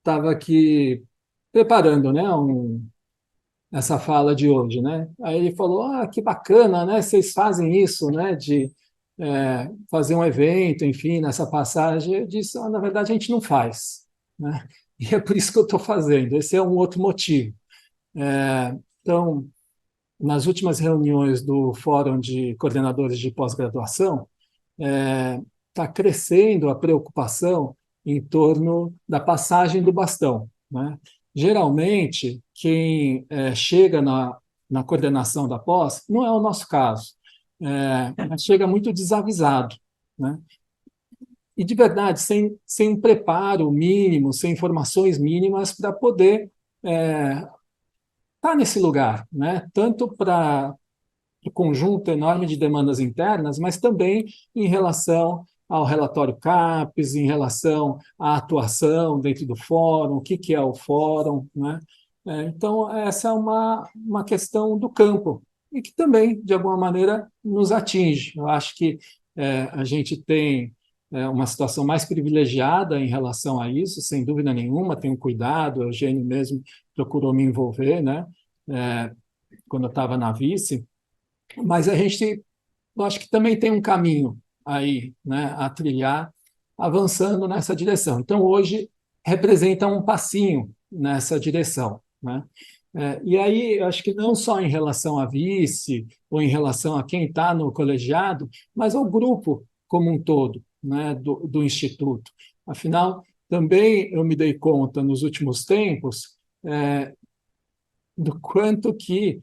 estava aqui preparando, né, essa fala de hoje, né? Aí ele falou: "Ah, que bacana, né? Vocês fazem isso, né? De fazer um evento, enfim, nessa passagem." Eu disse: "Ah, na verdade, a gente não faz, né? E é por isso que eu estou fazendo. Esse é um outro motivo. Então, nas últimas reuniões do Fórum de Coordenadores de Pós-Graduação, está crescendo a preocupação em torno da passagem do bastão, né? Geralmente, quem chega na coordenação da pós, não é o nosso caso, mas chega muito desavisado, né? E, de verdade, sem um preparo mínimo, sem informações mínimas para poder estar nesse lugar, né? Tanto para o conjunto enorme de demandas internas, mas também em relação ao relatório CAPES, em relação à atuação dentro do fórum, o que, que é o fórum, né? Então, essa é uma questão do campo e que também, de alguma maneira, nos atinge. Eu acho que a gente tem uma situação mais privilegiada em relação a isso, sem dúvida nenhuma, tenho cuidado, o Eugênio mesmo procurou me envolver, né? Quando eu estava na vice, mas a gente, eu acho que também tem um caminho aí, né, a trilhar, avançando nessa direção. Então, hoje, representa um passinho nessa direção, né? E aí, eu acho que não só em relação à vice, ou em relação a quem está no colegiado, mas ao grupo como um todo, né, do Instituto. Afinal, também eu me dei conta nos últimos tempos do quanto que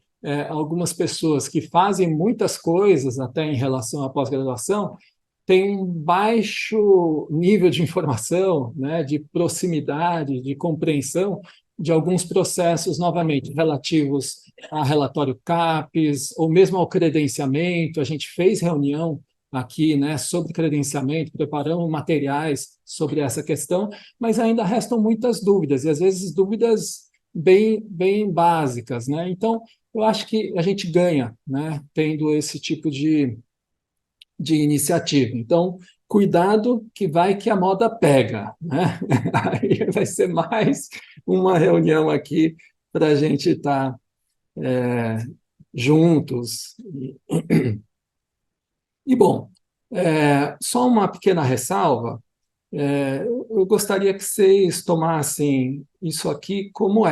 algumas pessoas que fazem muitas coisas, até em relação à pós-graduação, têm um baixo nível de informação, né, de proximidade, de compreensão de alguns processos, novamente, relativos a relatório CAPES, ou mesmo ao credenciamento. A gente fez reunião aqui, né, sobre credenciamento, preparamos materiais sobre essa questão, mas ainda restam muitas dúvidas, e às vezes dúvidas bem básicas, né? Então, eu acho que a gente ganha, né, tendo esse tipo de iniciativa. Então, cuidado que vai que a moda pega, né? Aí vai ser mais uma reunião aqui para a gente estar juntos. Bom, só uma pequena ressalva. Eu gostaria que vocês tomassem isso aqui como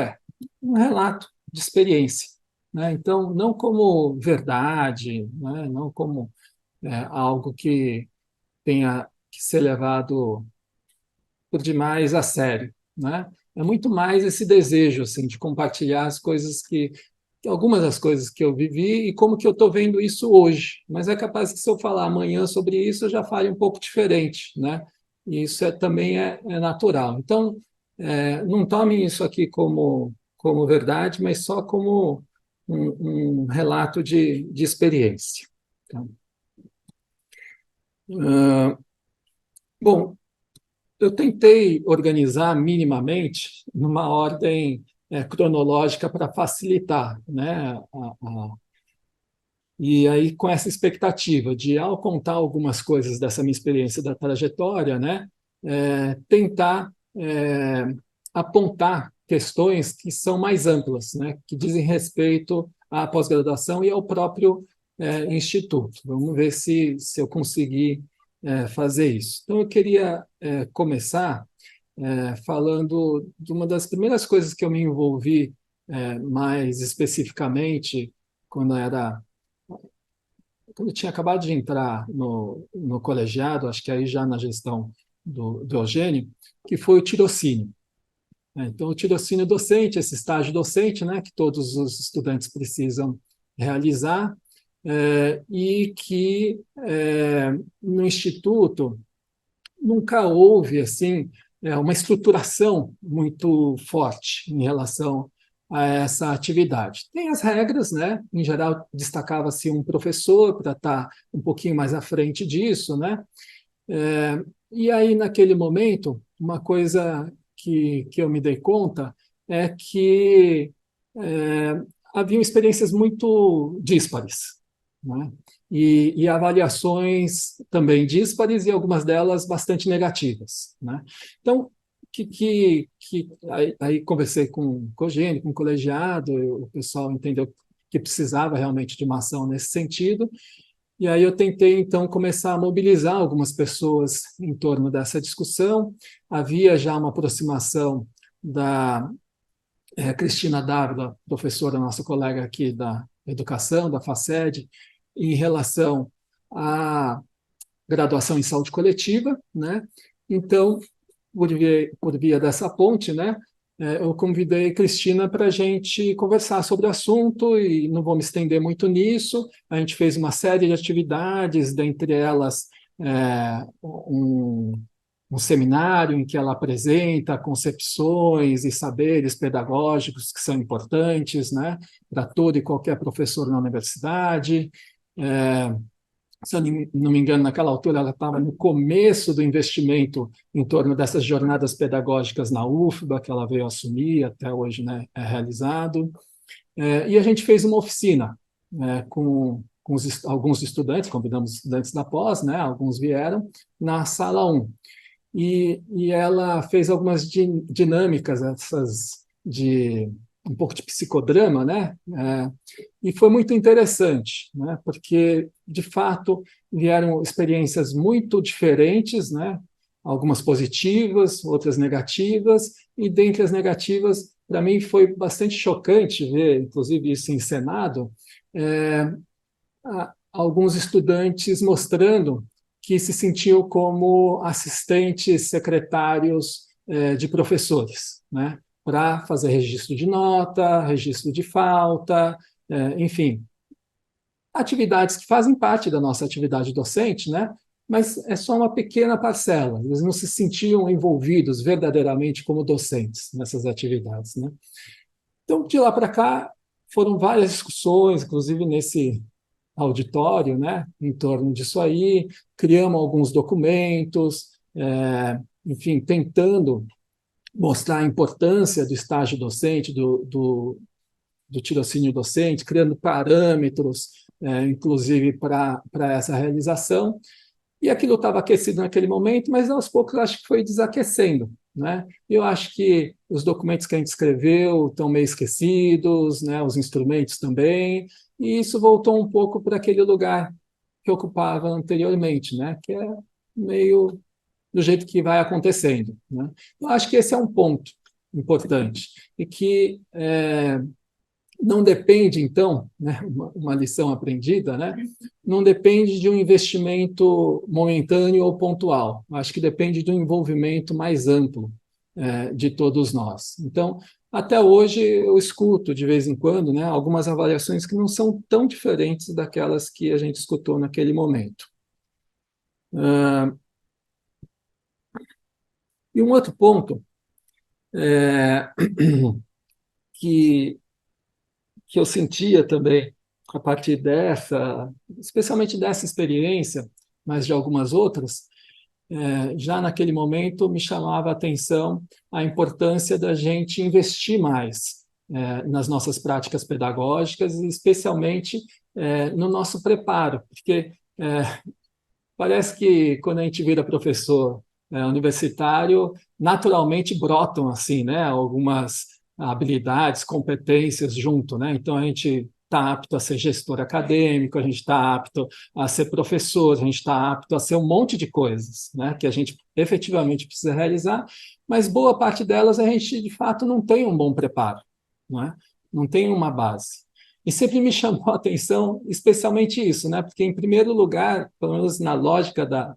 um relato de experiência, né? Então, não como verdade, né? Não como algo que tenha que ser levado por demais a sério, né? É muito mais esse desejo assim de compartilhar as coisas algumas das coisas que eu vivi e como que eu estou vendo isso hoje. Mas é capaz que se eu falar amanhã sobre isso, eu já fale um pouco diferente, né? E isso também é natural. Então, não tomem isso aqui como verdade, mas só como um relato de experiência. Então, bom, eu tentei organizar minimamente numa ordem cronológica para facilitar, né, e aí com essa expectativa de, ao contar algumas coisas dessa minha experiência da trajetória, né, tentar apontar questões que são mais amplas, né, que dizem respeito à pós-graduação e ao próprio instituto. Vamos ver se eu conseguir fazer isso. Então, eu queria começar falando de uma das primeiras coisas que eu me envolvi mais especificamente quando quando eu tinha acabado de entrar no colegiado, acho que aí já na gestão do Eugênio, que foi o tirocínio. Então, o tirocínio docente, esse estágio docente, né, que todos os estudantes precisam realizar, e que no Instituto nunca houve assim uma estruturação muito forte em relação a essa atividade. Tem as regras, né? Em geral, destacava-se um professor para estar um pouquinho mais à frente disso, né? E aí, naquele momento, uma coisa que eu me dei conta é que haviam experiências muito díspares, né? E avaliações também díspares e algumas delas bastante negativas, né? Então, aí conversei com o Cogênio, com o colegiado, o pessoal entendeu que precisava realmente de uma ação nesse sentido, e aí eu tentei, então, começar a mobilizar algumas pessoas em torno dessa discussão. Havia já uma aproximação da Cristina Dávila, professora, nossa colega aqui da educação, da FACED, em relação à graduação em saúde coletiva, né? Então, por via dessa ponte, né, eu convidei Cristina para a gente conversar sobre o assunto e não vou me estender muito nisso. A gente fez uma série de atividades, dentre elas um seminário em que ela apresenta concepções e saberes pedagógicos que são importantes, né, para todo e qualquer professor na universidade. É, Se eu não me engano, naquela altura ela estava no começo do investimento em torno dessas jornadas pedagógicas na UFBA, que ela veio assumir, até hoje, né, é realizado. E a gente fez uma oficina, né, com alguns estudantes, convidamos estudantes da pós, né, alguns vieram, na sala 1. E ela fez algumas dinâmicas, essas de um pouco de psicodrama, né? E foi muito interessante, né? Porque, de fato, vieram experiências muito diferentes, né? Algumas positivas, outras negativas, e dentre as negativas, para mim foi bastante chocante ver, inclusive, isso encenado, é, alguns estudantes mostrando que se sentiam como assistentes secretários de professores, né? Para fazer registro de nota, registro de falta, enfim, atividades que fazem parte da nossa atividade docente, né? Mas é só uma pequena parcela. Eles não se sentiam envolvidos verdadeiramente como docentes nessas atividades, né? Então, de lá para cá, foram várias discussões, inclusive nesse auditório, né, em torno disso aí, criamos alguns documentos, enfim, tentando mostrar a importância do estágio docente, do tirocínio docente, criando parâmetros, inclusive para essa realização. E aquilo estava aquecido naquele momento, mas aos poucos eu acho que foi desaquecendo, né? Eu acho que os documentos que a gente escreveu estão meio esquecidos, né? Os instrumentos também, e isso voltou um pouco para aquele lugar que ocupava anteriormente, né? Que é meio do jeito que vai acontecendo, né? Eu acho que esse é um ponto importante e que não depende, então, né, uma lição aprendida, né, não depende de um investimento momentâneo ou pontual. Acho que depende de um envolvimento mais amplo de todos nós. Então, até hoje eu escuto de vez em quando, né, algumas avaliações que não são tão diferentes daquelas que a gente escutou naquele momento. E um outro ponto é, que que eu sentia também a partir dessa, especialmente dessa experiência, mas de algumas outras, já naquele momento me chamava a atenção a importância da gente investir mais nas nossas práticas pedagógicas, e especialmente no nosso preparo, porque parece que quando a gente vira professor universitário, naturalmente brotam assim, né, algumas habilidades, competências junto, né? Então a gente está apto a ser gestor acadêmico, a gente está apto a ser professor, a gente está apto a ser um monte de coisas, né, que a gente efetivamente precisa realizar, mas boa parte delas a gente de fato não tem um bom preparo, não é? Não tem uma base. E sempre me chamou a atenção, especialmente isso, né? Porque, em primeiro lugar, pelo menos na lógica da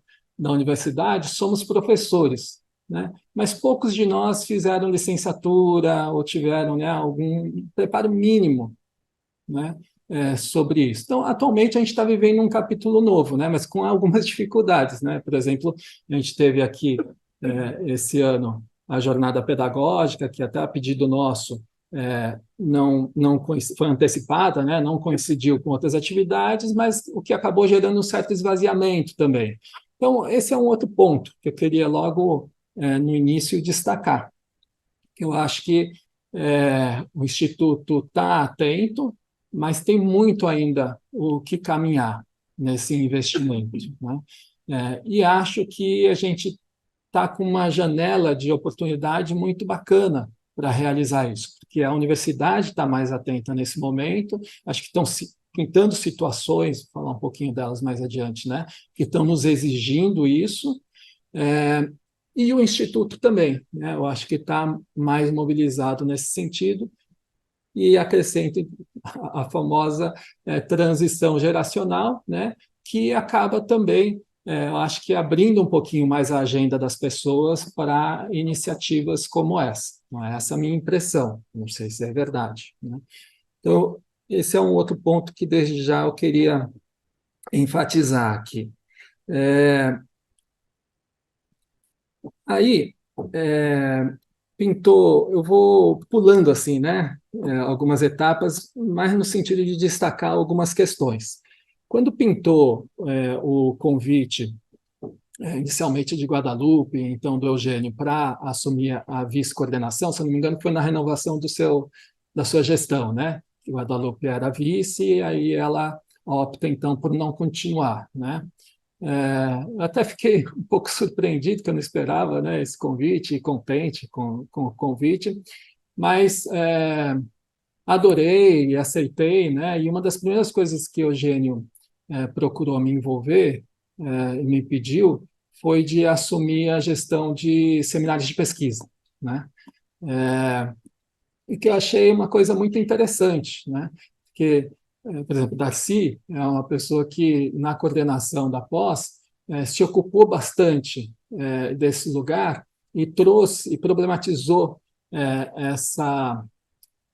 universidade, somos professores, né? Mas poucos de nós fizeram licenciatura ou tiveram, né, algum preparo mínimo, né, sobre isso. Então, atualmente, a gente está vivendo um capítulo novo, né? Mas com algumas dificuldades, né? Por exemplo, a gente teve aqui, esse ano, a jornada pedagógica, que até a pedido nosso não foi antecipada, né? Não coincidiu com outras atividades, mas o que acabou gerando um certo esvaziamento também. Então, esse é um outro ponto que eu queria logo, no início, destacar. Eu acho que o Instituto está atento, mas tem muito ainda o que caminhar nesse investimento, né? E acho que a gente está com uma janela de oportunidade muito bacana para realizar isso, porque a universidade está mais atenta nesse momento, acho que estão pintando situações, vou falar um pouquinho delas mais adiante, né, que estão nos exigindo isso, é, e o Instituto também, né, eu acho que está mais mobilizado nesse sentido, e acrescento a famosa transição geracional, né, que acaba também, eu acho que abrindo um pouquinho mais a agenda das pessoas para iniciativas como essa. Não é essa a minha impressão, não sei se é verdade, né? Então, esse é um outro ponto que desde já eu queria enfatizar aqui. É, Aí, é, pintou, eu vou pulando assim, né, algumas etapas, mas no sentido de destacar algumas questões. Quando pintou o convite, inicialmente de Guadalupe, então do Eugênio, para assumir a vice-coordenação, se não me engano, foi na renovação da sua gestão, né? Que Guadalupe era vice, e aí ela opta, então, por não continuar, né? Eu até fiquei um pouco surpreendido, que eu não esperava, né, esse convite, e contente com o convite, mas adorei e aceitei, né, e uma das primeiras coisas que o Eugênio procurou me envolver e me pediu foi de assumir a gestão de seminários de pesquisa, né, e que eu achei uma coisa muito interessante, né, porque, por exemplo, Darcy é uma pessoa que, na coordenação da pós, se ocupou bastante desse lugar e trouxe e problematizou essa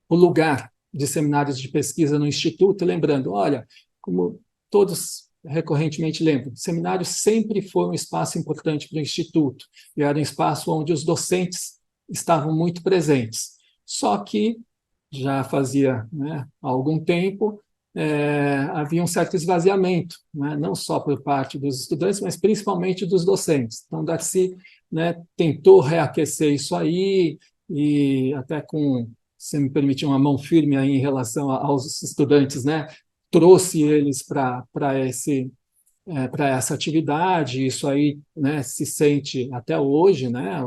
o lugar de seminários de pesquisa no Instituto, lembrando, olha, como todos recorrentemente lembram, seminário sempre foi um espaço importante para o Instituto, e era um espaço onde os docentes estavam muito presentes. Só que já fazia, né, algum tempo, havia um certo esvaziamento, né, não só por parte dos estudantes, mas principalmente dos docentes. Então, Darcy, né, tentou reaquecer isso aí, e até com, se me permitir, uma mão firme aí em relação aos estudantes, né, trouxe eles para para essa atividade, isso aí, né, se sente até hoje, né,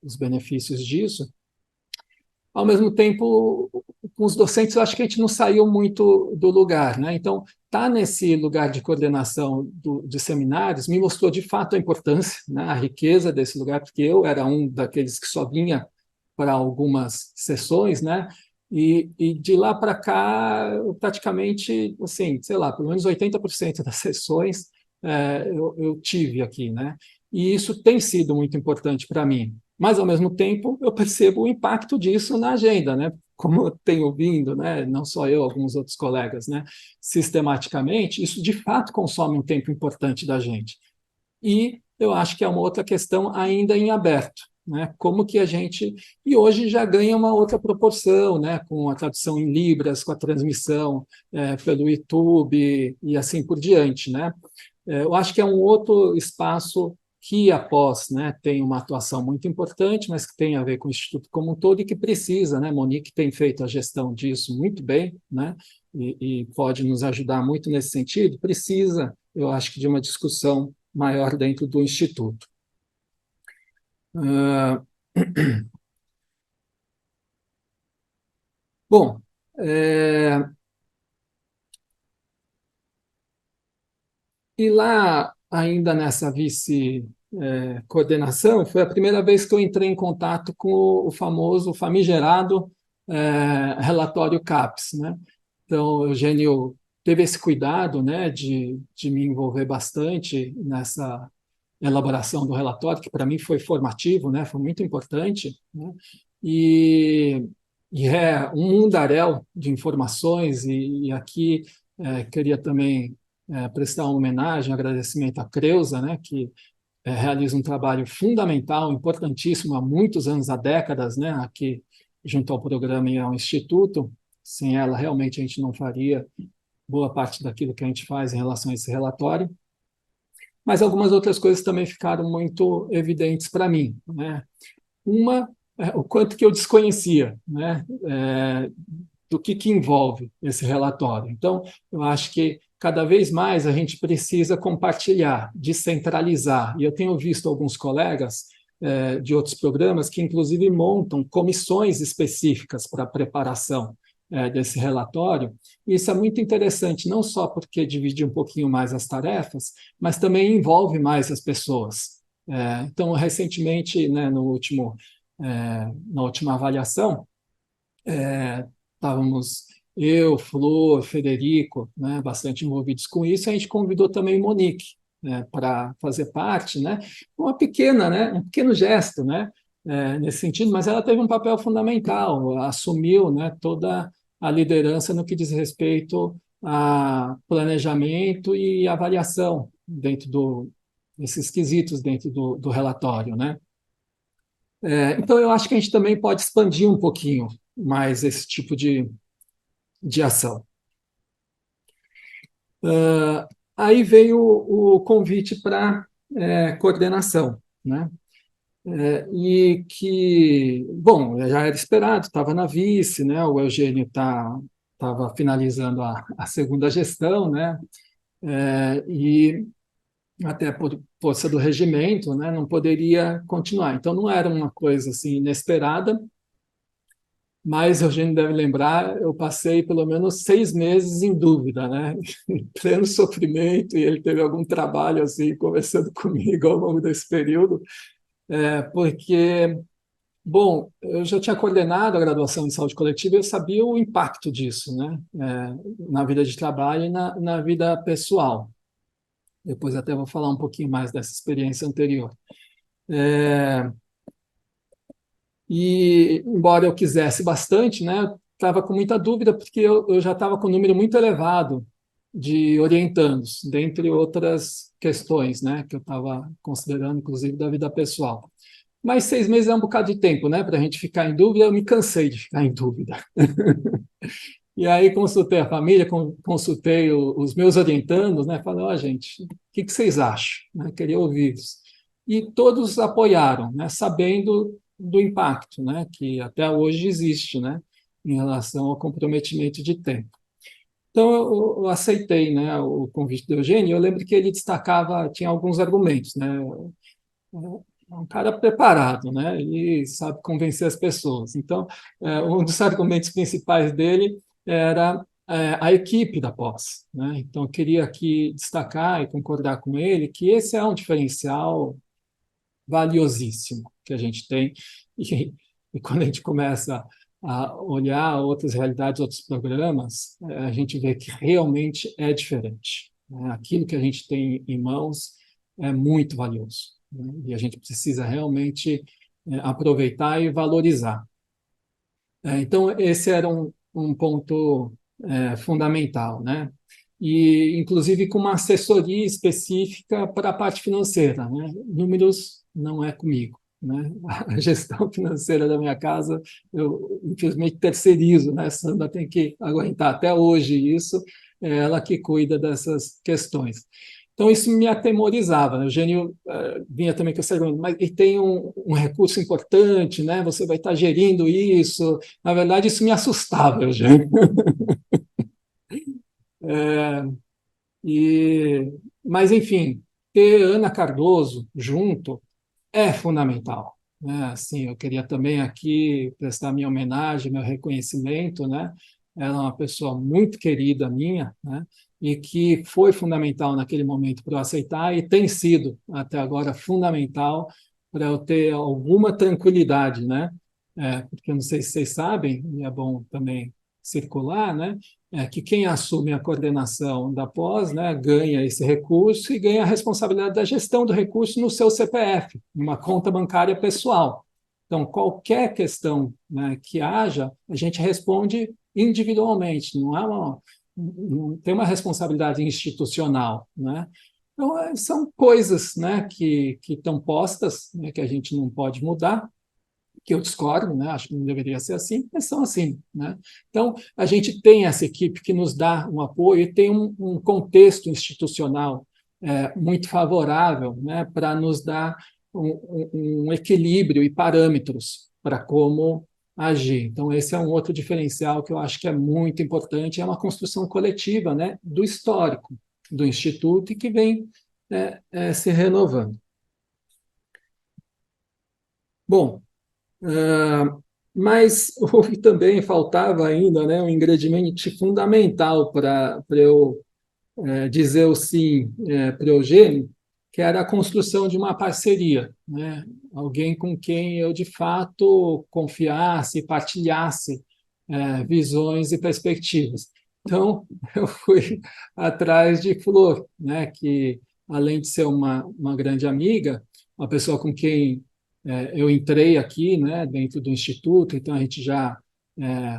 os benefícios disso. Ao mesmo tempo, com os docentes, eu acho que a gente não saiu muito do lugar, né? Então, estar nesse lugar de coordenação de seminários me mostrou de fato a importância, né, a riqueza desse lugar, porque eu era um daqueles que só vinha para algumas sessões, né? E de lá para cá, eu praticamente, assim, sei lá, pelo menos 80% das sessões eu tive aqui, né? E isso tem sido muito importante para mim. Mas, ao mesmo tempo, eu percebo o impacto disso na agenda, né? Como eu tenho vindo, né? Não só eu, alguns outros colegas, né? Sistematicamente, isso de fato consome um tempo importante da gente. E eu acho que é uma outra questão ainda em aberto, né? Como que a gente... E hoje já ganha uma outra proporção, né? Com a tradução em Libras, com a transmissão pelo YouTube e assim por diante, né? Eu acho que é um outro espaço que a pós, né, tem uma atuação muito importante, mas que tem a ver com o Instituto como um todo e que precisa, né? Monique tem feito a gestão disso muito bem, né? E pode nos ajudar muito nesse sentido. Precisa, eu acho que, de uma discussão maior dentro do Instituto. Uh, bom, e lá, ainda nessa vice-coordenação, foi a primeira vez que eu entrei em contato com o famoso, famigerado relatório CAPES, né? Então, o Eugênio teve esse cuidado, né, de me envolver bastante nessa elaboração do relatório, que para mim foi formativo, né, foi muito importante, né? E, e é um mundaréu de informações, e aqui queria também prestar uma homenagem, um agradecimento à Creuza, né, que realiza um trabalho fundamental, importantíssimo, há muitos anos, há décadas, né, aqui junto ao programa e ao Instituto. Sem ela, realmente, a gente não faria boa parte daquilo que a gente faz em relação a esse relatório. Mas algumas outras coisas também ficaram muito evidentes para mim, né? Uma, o quanto que eu desconhecia, né, do que envolve esse relatório. Então, eu acho que cada vez mais a gente precisa compartilhar, descentralizar. E eu tenho visto alguns colegas de outros programas que, inclusive, montam comissões específicas para a preparação desse relatório. E isso é muito interessante, não só porque divide um pouquinho mais as tarefas, mas também envolve mais as pessoas. Então, recentemente, né, na última avaliação, estávamos eu, Flor, Federico, né, bastante envolvidos com isso. A gente convidou também Monique, né, para fazer parte, né, uma pequena, né, um pequeno gesto, né, nesse sentido, mas ela teve um papel fundamental, assumiu, né, toda a liderança no que diz respeito a planejamento e avaliação dentro desses quesitos dentro do relatório, né. Então, eu acho que a gente também pode expandir um pouquinho mais esse tipo de ação. Aí veio o convite para coordenação, né? E que, bom, já era esperado, estava na vice, né? O Eugênio estava finalizando a segunda gestão, né? E até por força do regimento, né? Não poderia continuar. Então, não era uma coisa assim inesperada. Mas, a gente deve lembrar, eu passei pelo menos 6 meses em dúvida, né? Em pleno sofrimento, e ele teve algum trabalho assim, conversando comigo ao longo desse período, porque, bom, eu já tinha coordenado a graduação em saúde coletiva e eu sabia o impacto disso, né? Na vida de trabalho e na vida pessoal. Depois até vou falar um pouquinho mais dessa experiência anterior. E, embora eu quisesse bastante, né, estava com muita dúvida, porque eu já estava com um número muito elevado de orientandos, dentre outras questões, né, que eu estava considerando, inclusive, da vida pessoal. Mas 6 meses é um bocado de tempo, né, para a gente ficar em dúvida. Eu me cansei de ficar em dúvida. E aí consultei a família, consultei os meus orientandos, né, falei, ó, gente, o que vocês acham? Né, queria ouvir-os. E todos apoiaram, né, sabendo do impacto, né, que até hoje existe, né, em relação ao comprometimento de tempo. Então, eu aceitei, né, o convite do Eugênio. Eu lembro que ele destacava, tinha alguns argumentos, né, é um cara preparado, né, ele sabe convencer as pessoas. Então, um dos argumentos principais dele era a equipe da pós, né. Então, eu queria aqui destacar e concordar com ele que esse é um diferencial valiosíssimo que a gente tem. E quando a gente começa a olhar outras realidades, outros programas, a gente vê que realmente é diferente, né? Aquilo que a gente tem em mãos é muito valioso, né? E a gente precisa realmente aproveitar e valorizar. Então, esse era um ponto fundamental, né? E, inclusive, com uma assessoria específica para a parte financeira, né? Números não é comigo, né? A gestão financeira da minha casa, eu, infelizmente, terceirizo, né? A Sandra tem que aguentar até hoje isso, é ela que cuida dessas questões. Então, isso me atemorizava, né? O Eugênio vinha também com essa pergunta, mas e tem um recurso importante, né? Você vai estar gerindo isso. Na verdade, isso me assustava, Eugênio. É, mas, enfim, ter Ana Cardoso junto é fundamental, né? Assim, eu queria também aqui prestar minha homenagem, meu reconhecimento, né? Ela é uma pessoa muito querida minha, né? E que foi fundamental naquele momento para eu aceitar e tem sido até agora fundamental para eu ter alguma tranquilidade, né? Porque eu não sei se vocês sabem, e é bom também circular, né? Que quem assume a coordenação da pós, né, ganha esse recurso e ganha a responsabilidade da gestão do recurso no seu CPF, numa conta bancária pessoal. Então, qualquer questão, né, que haja, a gente responde individualmente, não tem uma responsabilidade institucional, né? Então, são coisas, né, que estão postas, né, que a gente não pode mudar, que eu discordo, né? Acho que não deveria ser assim, mas são assim, né? Então, a gente tem essa equipe que nos dá um apoio e tem um contexto institucional muito favorável, né, para nos dar um equilíbrio e parâmetros para como agir. Então, esse é um outro diferencial que eu acho que é muito importante, é uma construção coletiva, né, do histórico do Instituto e que vem se renovando. Bom, mas houve também, faltava ainda, né, um ingrediente fundamental para eu dizer o sim para o Eugênio, que era a construção de uma parceria, né? Alguém com quem eu, de fato, confiasse, partilhasse visões e perspectivas. Então, eu fui atrás de Flor, né? Que, além de ser uma grande amiga, uma pessoa com quem eu entrei aqui, né, dentro do Instituto, então a gente já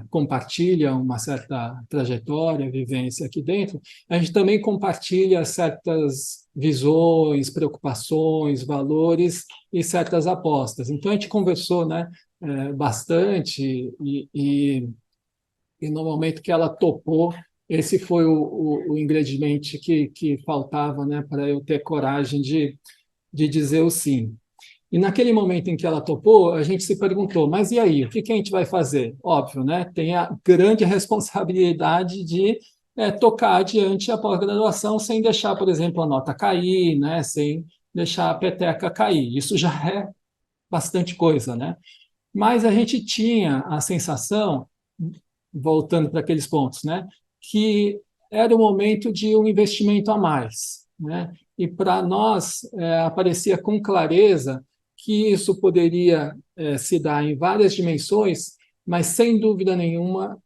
compartilha uma certa trajetória, vivência aqui dentro, a gente também compartilha certas visões, preocupações, valores e certas apostas. Então a gente conversou, né, bastante e no momento que ela topou, esse foi o ingrediente que faltava, né, para eu ter coragem de dizer o sim. E naquele momento em que ela topou, a gente se perguntou, mas e aí, o que que a gente vai fazer? Óbvio, né? Tem a grande responsabilidade de tocar adiante a pós-graduação sem deixar, por exemplo, a nota cair, né? Sem deixar a peteca cair. Isso já é bastante coisa, né? Mas a gente tinha a sensação, voltando para aqueles pontos, né? Que era o momento de um investimento a mais, né? E para nós aparecia com clareza que isso poderia se dar em várias dimensões, mas sem dúvida nenhuma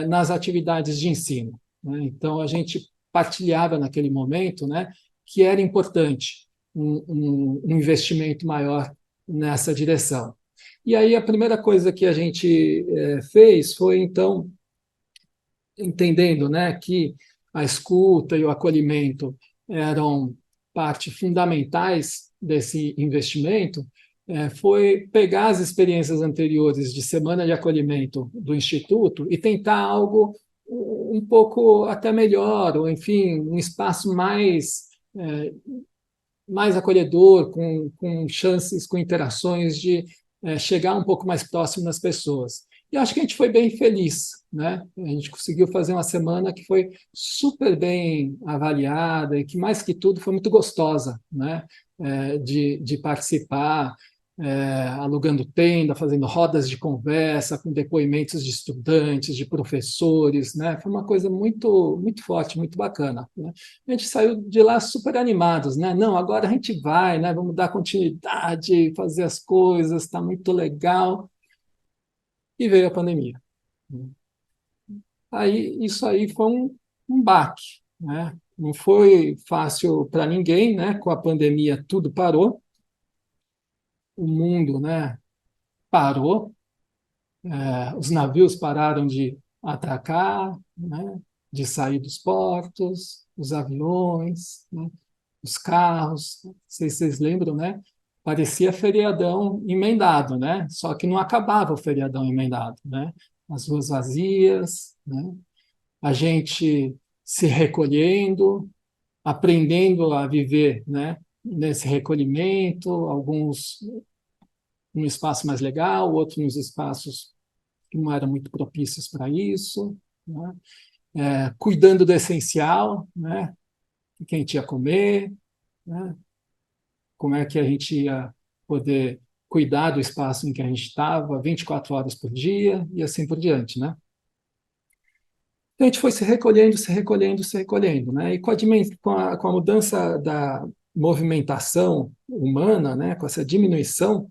nas atividades de ensino, né? Então a gente partilhava naquele momento, né, que era importante um investimento maior nessa direção. E aí a primeira coisa que a gente fez foi então entendendo, né, que a escuta e o acolhimento eram parte fundamentais desse investimento, foi pegar as experiências anteriores de semana de acolhimento do Instituto e tentar algo um pouco até melhor, ou enfim, um espaço mais acolhedor, com chances, com interações de chegar um pouco mais próximo das pessoas. E acho que a gente foi bem feliz, né? A gente conseguiu fazer uma semana que foi super bem avaliada e que, mais que tudo, foi muito gostosa, né? De participar, alugando tenda, fazendo rodas de conversa, com depoimentos de estudantes, de professores, né? Foi uma coisa muito, muito forte, muito bacana, né? A gente saiu de lá super animados, né? Não, agora a gente vai, né? Vamos dar continuidade, fazer as coisas, está muito legal. E veio a pandemia. Aí, isso aí foi um baque, né? Não foi fácil para ninguém, né? Com a pandemia tudo parou, o mundo, né, parou, os navios pararam de atracar, né? De sair dos portos, os aviões, né? Os carros, não sei se vocês lembram, né? Parecia feriadão emendado, né? Só que não acabava o feriadão emendado, né? As ruas vazias, né? A gente se recolhendo, aprendendo a viver, né? Nesse recolhimento, alguns num espaço mais legal, outros nos espaços que não eram muito propícios para isso, né? Cuidando do essencial, né? O que a gente ia comer, né? Como é que a gente ia poder cuidar do espaço em que a gente estava 24 horas por dia e assim por diante, né? A gente foi se recolhendo, se recolhendo, se recolhendo, né? E com a mudança da movimentação humana, né? Com essa diminuição,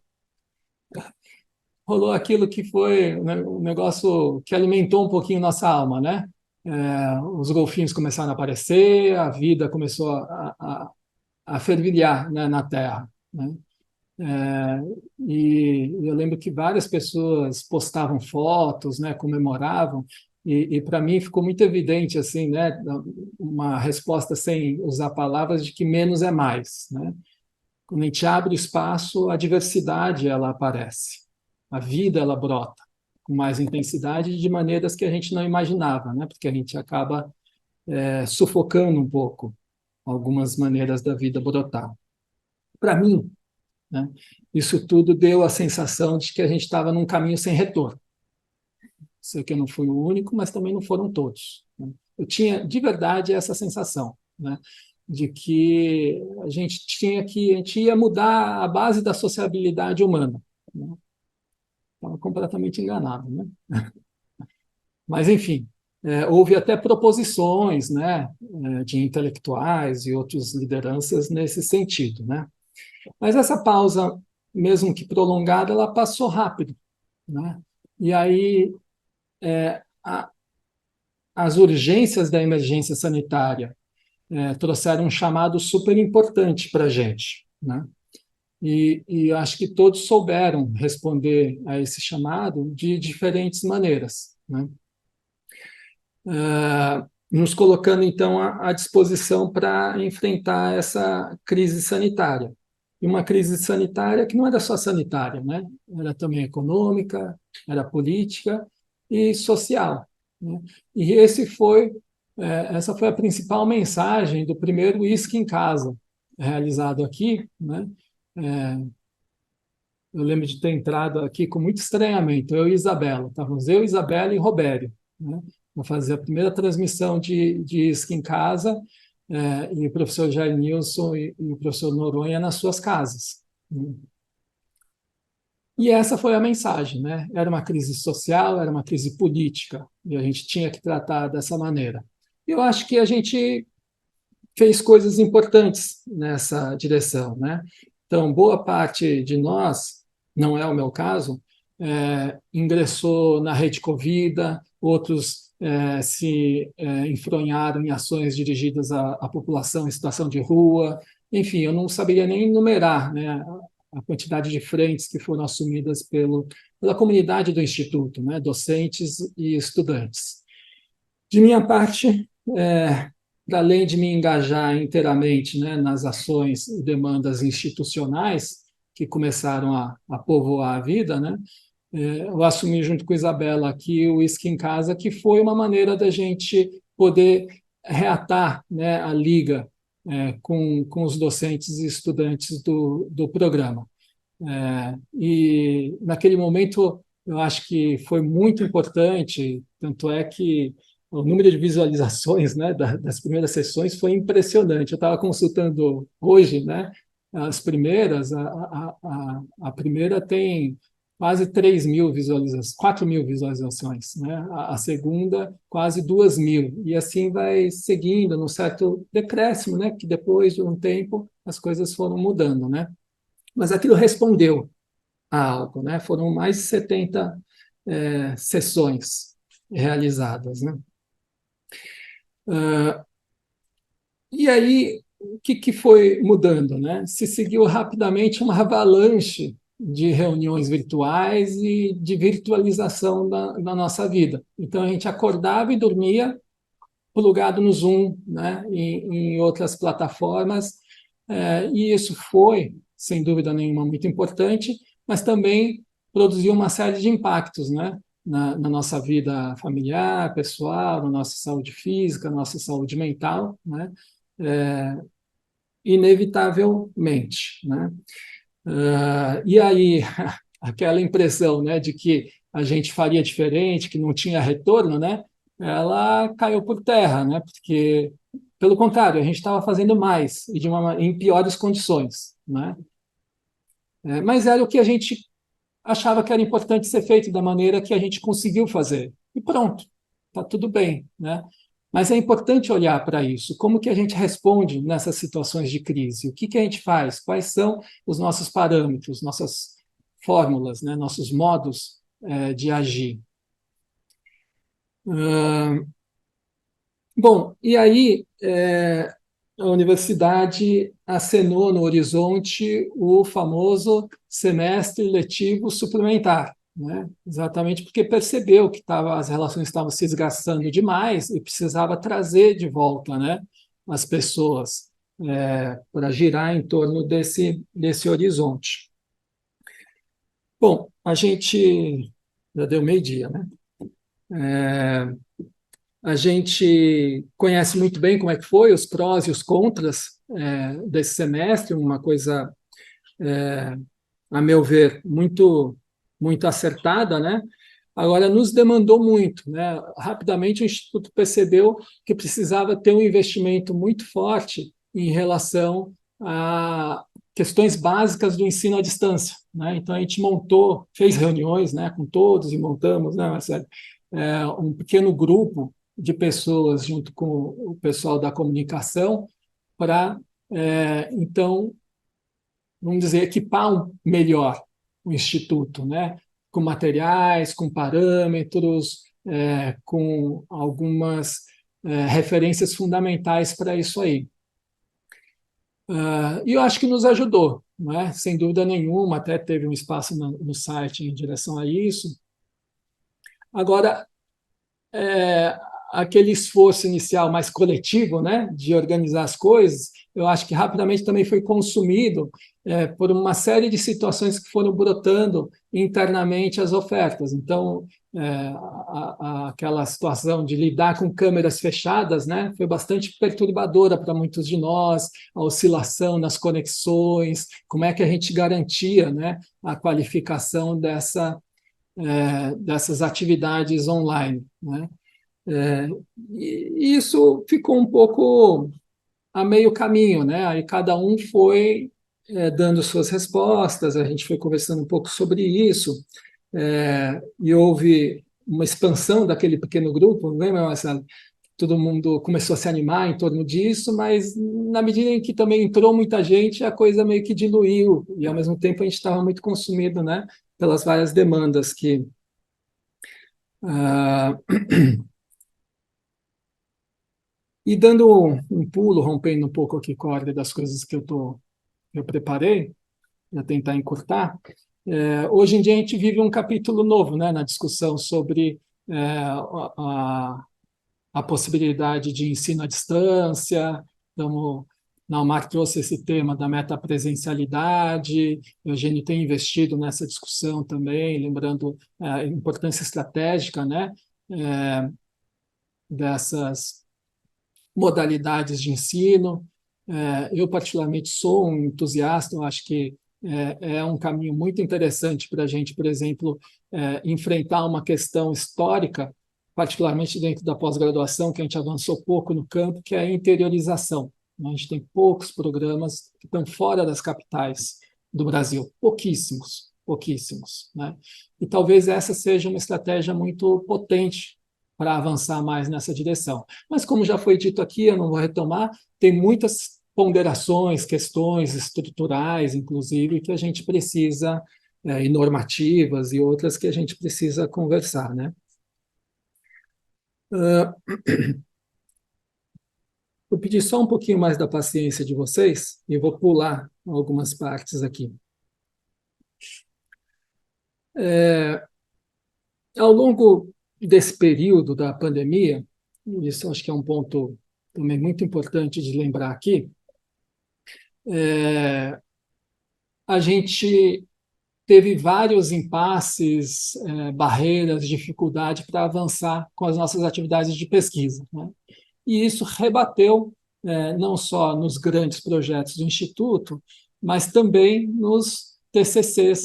rolou aquilo que foi, né, um negócio que alimentou um pouquinho nossa alma, né? Os golfinhos começaram a aparecer, a vida começou a fervilhar, né, na Terra, né? É, e eu lembro que várias pessoas postavam fotos, né, comemoravam, e para mim ficou muito evidente assim, né, uma resposta sem usar palavras de que menos é mais, né? Quando a gente abre o espaço, a diversidade ela aparece, a vida ela brota com mais intensidade de maneiras que a gente não imaginava, né? Porque a gente acaba sufocando um pouco algumas maneiras da vida brotar. Para mim, né? Isso tudo deu a sensação de que a gente estava num caminho sem retorno. sei que eu não fui o único, mas também não foram todos, né? Eu tinha, de verdade, essa sensação, né, de que a gente ia mudar a base da sociabilidade humana, né? Estava completamente enganado, né? Mas, enfim, houve até proposições, né, de intelectuais e outras lideranças nesse sentido, né? Mas essa pausa, mesmo que prolongada, ela passou rápido, né? E aí a, as urgências da emergência sanitária trouxeram um chamado super importante para a gente, né? E acho que todos souberam responder a esse chamado de diferentes maneiras, né? Nos colocando, então, à disposição para enfrentar essa crise sanitária. E uma crise sanitária que não era só sanitária, né? Era também econômica, era política e social, né? E essa foi a principal mensagem do primeiro Uísque em Casa, realizado aqui, né? É, eu lembro de ter entrado aqui com muito estranhamento, eu e Isabela. Estávamos eu, Isabela e Robério, né? Vou fazer a primeira transmissão de ISC em casa, e o professor Jair Nilson e o professor Noronha nas suas casas, né? E essa foi a mensagem, né? Era uma crise social, era uma crise política, e a gente tinha que tratar dessa maneira. Eu acho que a gente fez coisas importantes nessa direção, né? Então, boa parte de nós, não é o meu caso, ingressou na rede Covida, outros se enfronharam em ações dirigidas à população em situação de rua. Enfim, eu não saberia nem enumerar, né, a quantidade de frentes que foram assumidas pela comunidade do Instituto, né, docentes e estudantes. De minha parte, para além de me engajar inteiramente, né, nas ações e demandas institucionais que começaram a povoar a vida, né, eu assumi junto com a Isabela aqui o Isque em Casa, que foi uma maneira da gente poder reatar, né, a liga com os docentes e estudantes do programa. E naquele momento eu acho que foi muito importante, tanto é que o número de visualizações, né, das primeiras sessões foi impressionante. Eu estava consultando hoje, né, as primeiras, a primeira tem quase 3.000 visualizações, 4.000 visualizações, né? A segunda quase 2.000, e assim vai seguindo num certo decréscimo, né, que depois de um tempo as coisas foram mudando, né? Mas aquilo respondeu a algo, né? Foram mais de 70 sessões realizadas, né? E aí, o que foi mudando, né? Se seguiu rapidamente uma avalanche de reuniões virtuais e de virtualização da nossa vida. Então, a gente acordava e dormia plugado no Zoom, né? Em outras plataformas, e isso foi, sem dúvida nenhuma, muito importante, mas também produziu uma série de impactos, né? Na nossa vida familiar, pessoal, na nossa saúde física, na nossa saúde mental, né? É, inevitavelmente, né? E aí, aquela impressão, né, de que a gente faria diferente, que não tinha retorno, né? Ela caiu por terra, né? Porque, pelo contrário, a gente estava fazendo mais e em piores condições, né? Mas era o que a gente achava que era importante ser feito da maneira que a gente conseguiu fazer. E pronto, está tudo bem, né? Mas é importante olhar para isso. Como que a gente responde nessas situações de crise? O que que a gente faz? Quais são os nossos parâmetros, nossas fórmulas, né? Nossos modos de agir? Bom, e aí a universidade acenou no horizonte o famoso semestre letivo suplementar, né? Exatamente porque percebeu que as relações estavam se desgastando demais e precisava trazer de volta, né, as pessoas para girar em torno desse horizonte. Bom, a gente já deu meio-dia, né? A gente conhece muito bem como é que foi, os prós e os contras desse semestre, uma coisa, a meu ver, muito acertada, né? Agora, nos demandou muito, né? Rapidamente, o Instituto percebeu que precisava ter um investimento muito forte em relação a questões básicas do ensino à distância, né? Então, a gente montou, fez reuniões, né, com todos e montamos, né, Marcelo, um pequeno grupo de pessoas junto com o pessoal da comunicação para, então, vamos dizer, equipar melhor o Instituto, né? Com materiais, com parâmetros, com algumas referências fundamentais para isso aí. E eu acho que nos ajudou, né? Sem dúvida nenhuma, até teve um espaço no site em direção a isso. Agora, é, aquele esforço inicial mais coletivo, né, de organizar as coisas, eu acho que rapidamente também foi consumido por uma série de situações que foram brotando internamente as ofertas. Então, aquela situação de lidar com câmeras fechadas, né, foi bastante perturbadora para muitos de nós, a oscilação nas conexões, como é que a gente garantia, né, a qualificação dessas atividades online, né? É, e isso ficou um pouco a meio caminho, né? Aí cada um foi dando suas respostas, a gente foi conversando um pouco sobre isso, e houve uma expansão daquele pequeno grupo, não lembra, Marcelo? Todo mundo começou a se animar em torno disso, mas na medida em que também entrou muita gente, a coisa meio que diluiu, e ao mesmo tempo a gente estava muito consumido, né, pelas várias demandas que ah, e dando um pulo, rompendo um pouco aqui com a ordem das coisas que eu preparei, para tentar encurtar, hoje em dia a gente vive um capítulo novo, né, na discussão sobre a possibilidade de ensino à distância. Então, Naumar trouxe esse tema da metapresencialidade, o Eugênio tem investido nessa discussão também, lembrando a importância estratégica, né, dessas modalidades de ensino. Eu, particularmente, sou um entusiasta, eu acho que é um caminho muito interessante para a gente, por exemplo, enfrentar uma questão histórica, particularmente dentro da pós-graduação, que a gente avançou pouco no campo, que é a interiorização. A gente tem poucos programas que estão fora das capitais do Brasil, pouquíssimos, pouquíssimos, né? E talvez essa seja uma estratégia muito potente para avançar mais nessa direção. Mas, como já foi dito aqui, eu não vou retomar, tem muitas ponderações, questões estruturais, inclusive, que a gente precisa, e normativas e outras que a gente precisa conversar, né? Vou pedir só um pouquinho mais da paciência de vocês e vou pular algumas partes aqui. Ao longo desse período da pandemia, isso acho que é um ponto também muito importante de lembrar aqui, a gente teve vários impasses, barreiras, dificuldade para avançar com as nossas atividades de pesquisa, né? E isso rebateu, não só nos grandes projetos do Instituto, mas também nos TCCs,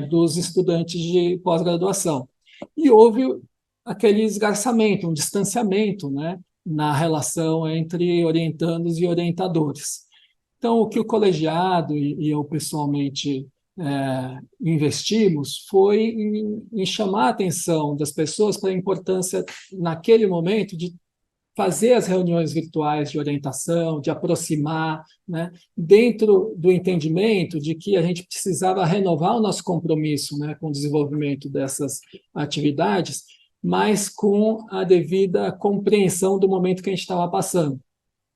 dos estudantes de pós-graduação. E houve aquele esgarçamento, um distanciamento, né, na relação entre orientandos e orientadores. Então, o que o colegiado e eu pessoalmente investimos foi em chamar a atenção das pessoas para a importância, naquele momento, de fazer as reuniões virtuais de orientação, de aproximar, né, dentro do entendimento de que a gente precisava renovar o nosso compromisso, né, com o desenvolvimento dessas atividades, mas com a devida compreensão do momento que a gente estava passando,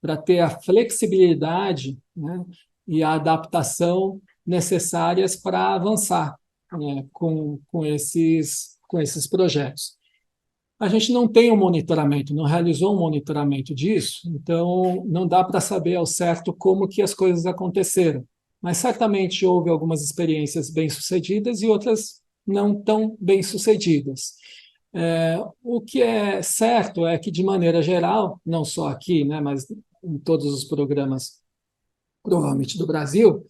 para ter a flexibilidade, né, e a adaptação necessárias para avançar, né, com esses projetos. A gente não tem um monitoramento, não realizou um monitoramento disso, então não dá para saber ao certo como que as coisas aconteceram. Mas certamente houve algumas experiências bem-sucedidas e outras não tão bem-sucedidas. O que é certo é que, de maneira geral, não só aqui, né, mas em todos os programas, provavelmente do Brasil,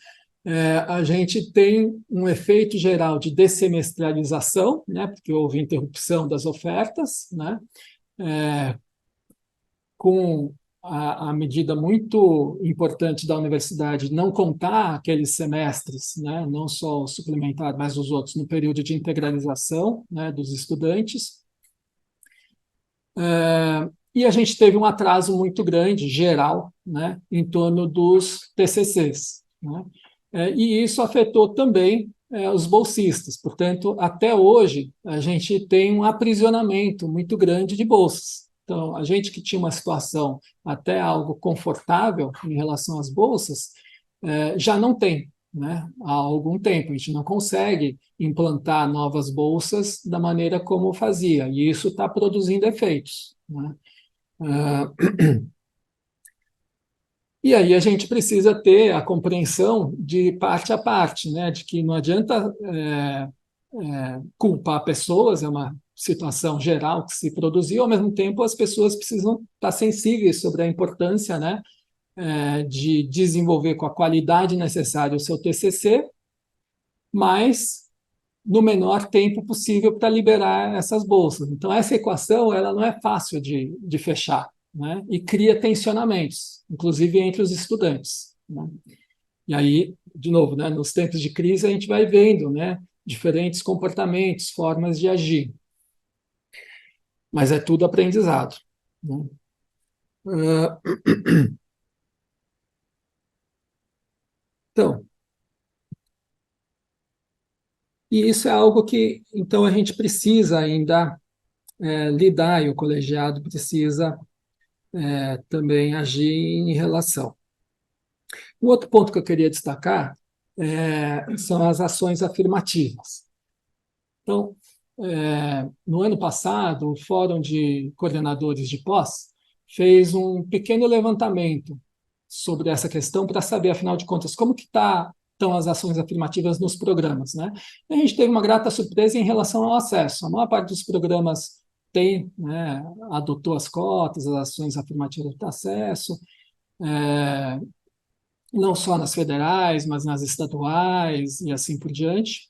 A gente tem um efeito geral de dessemestralização, né, porque houve interrupção das ofertas, né, é, com a medida muito importante da universidade não contar aqueles semestres, né, não só o suplementar, mas os outros, no período de integralização, né, dos estudantes. E a gente teve um atraso muito grande, geral, né, em torno dos TCCs, né? E isso afetou também os bolsistas. Portanto, até hoje, a gente tem um aprisionamento muito grande de bolsas. Então, a gente que tinha uma situação até algo confortável em relação às bolsas, já não tem, né? Há algum tempo. A gente não consegue implantar novas bolsas da maneira como fazia, e isso está produzindo efeitos, né? Ah, e aí a gente precisa ter a compreensão de parte a parte, né? De que não adianta culpar pessoas, é uma situação geral que se produziu, ao mesmo tempo as pessoas precisam estar sensíveis sobre a importância, né? De desenvolver com a qualidade necessária o seu TCC, mas no menor tempo possível para liberar essas bolsas. Então, essa equação ela não é fácil de fechar, né? E cria tensionamentos, inclusive entre os estudantes, né? E aí, de novo, né, nos tempos de crise, a gente vai vendo, né, diferentes comportamentos, formas de agir, mas é tudo aprendizado, né? Uh, então, e isso é algo que, então, a gente precisa ainda lidar, e o colegiado precisa também agir em relação. O outro ponto que eu queria destacar são as ações afirmativas. Então, no ano passado, o Fórum de Coordenadores de Pós fez um pequeno levantamento sobre essa questão para saber, afinal de contas, como que estão as ações afirmativas nos programas, né? E a gente teve uma grata surpresa em relação ao acesso. A maior parte dos programas tem, né, adotou as cotas, as ações afirmativas de acesso, é, não só nas federais, mas nas estaduais e assim por diante,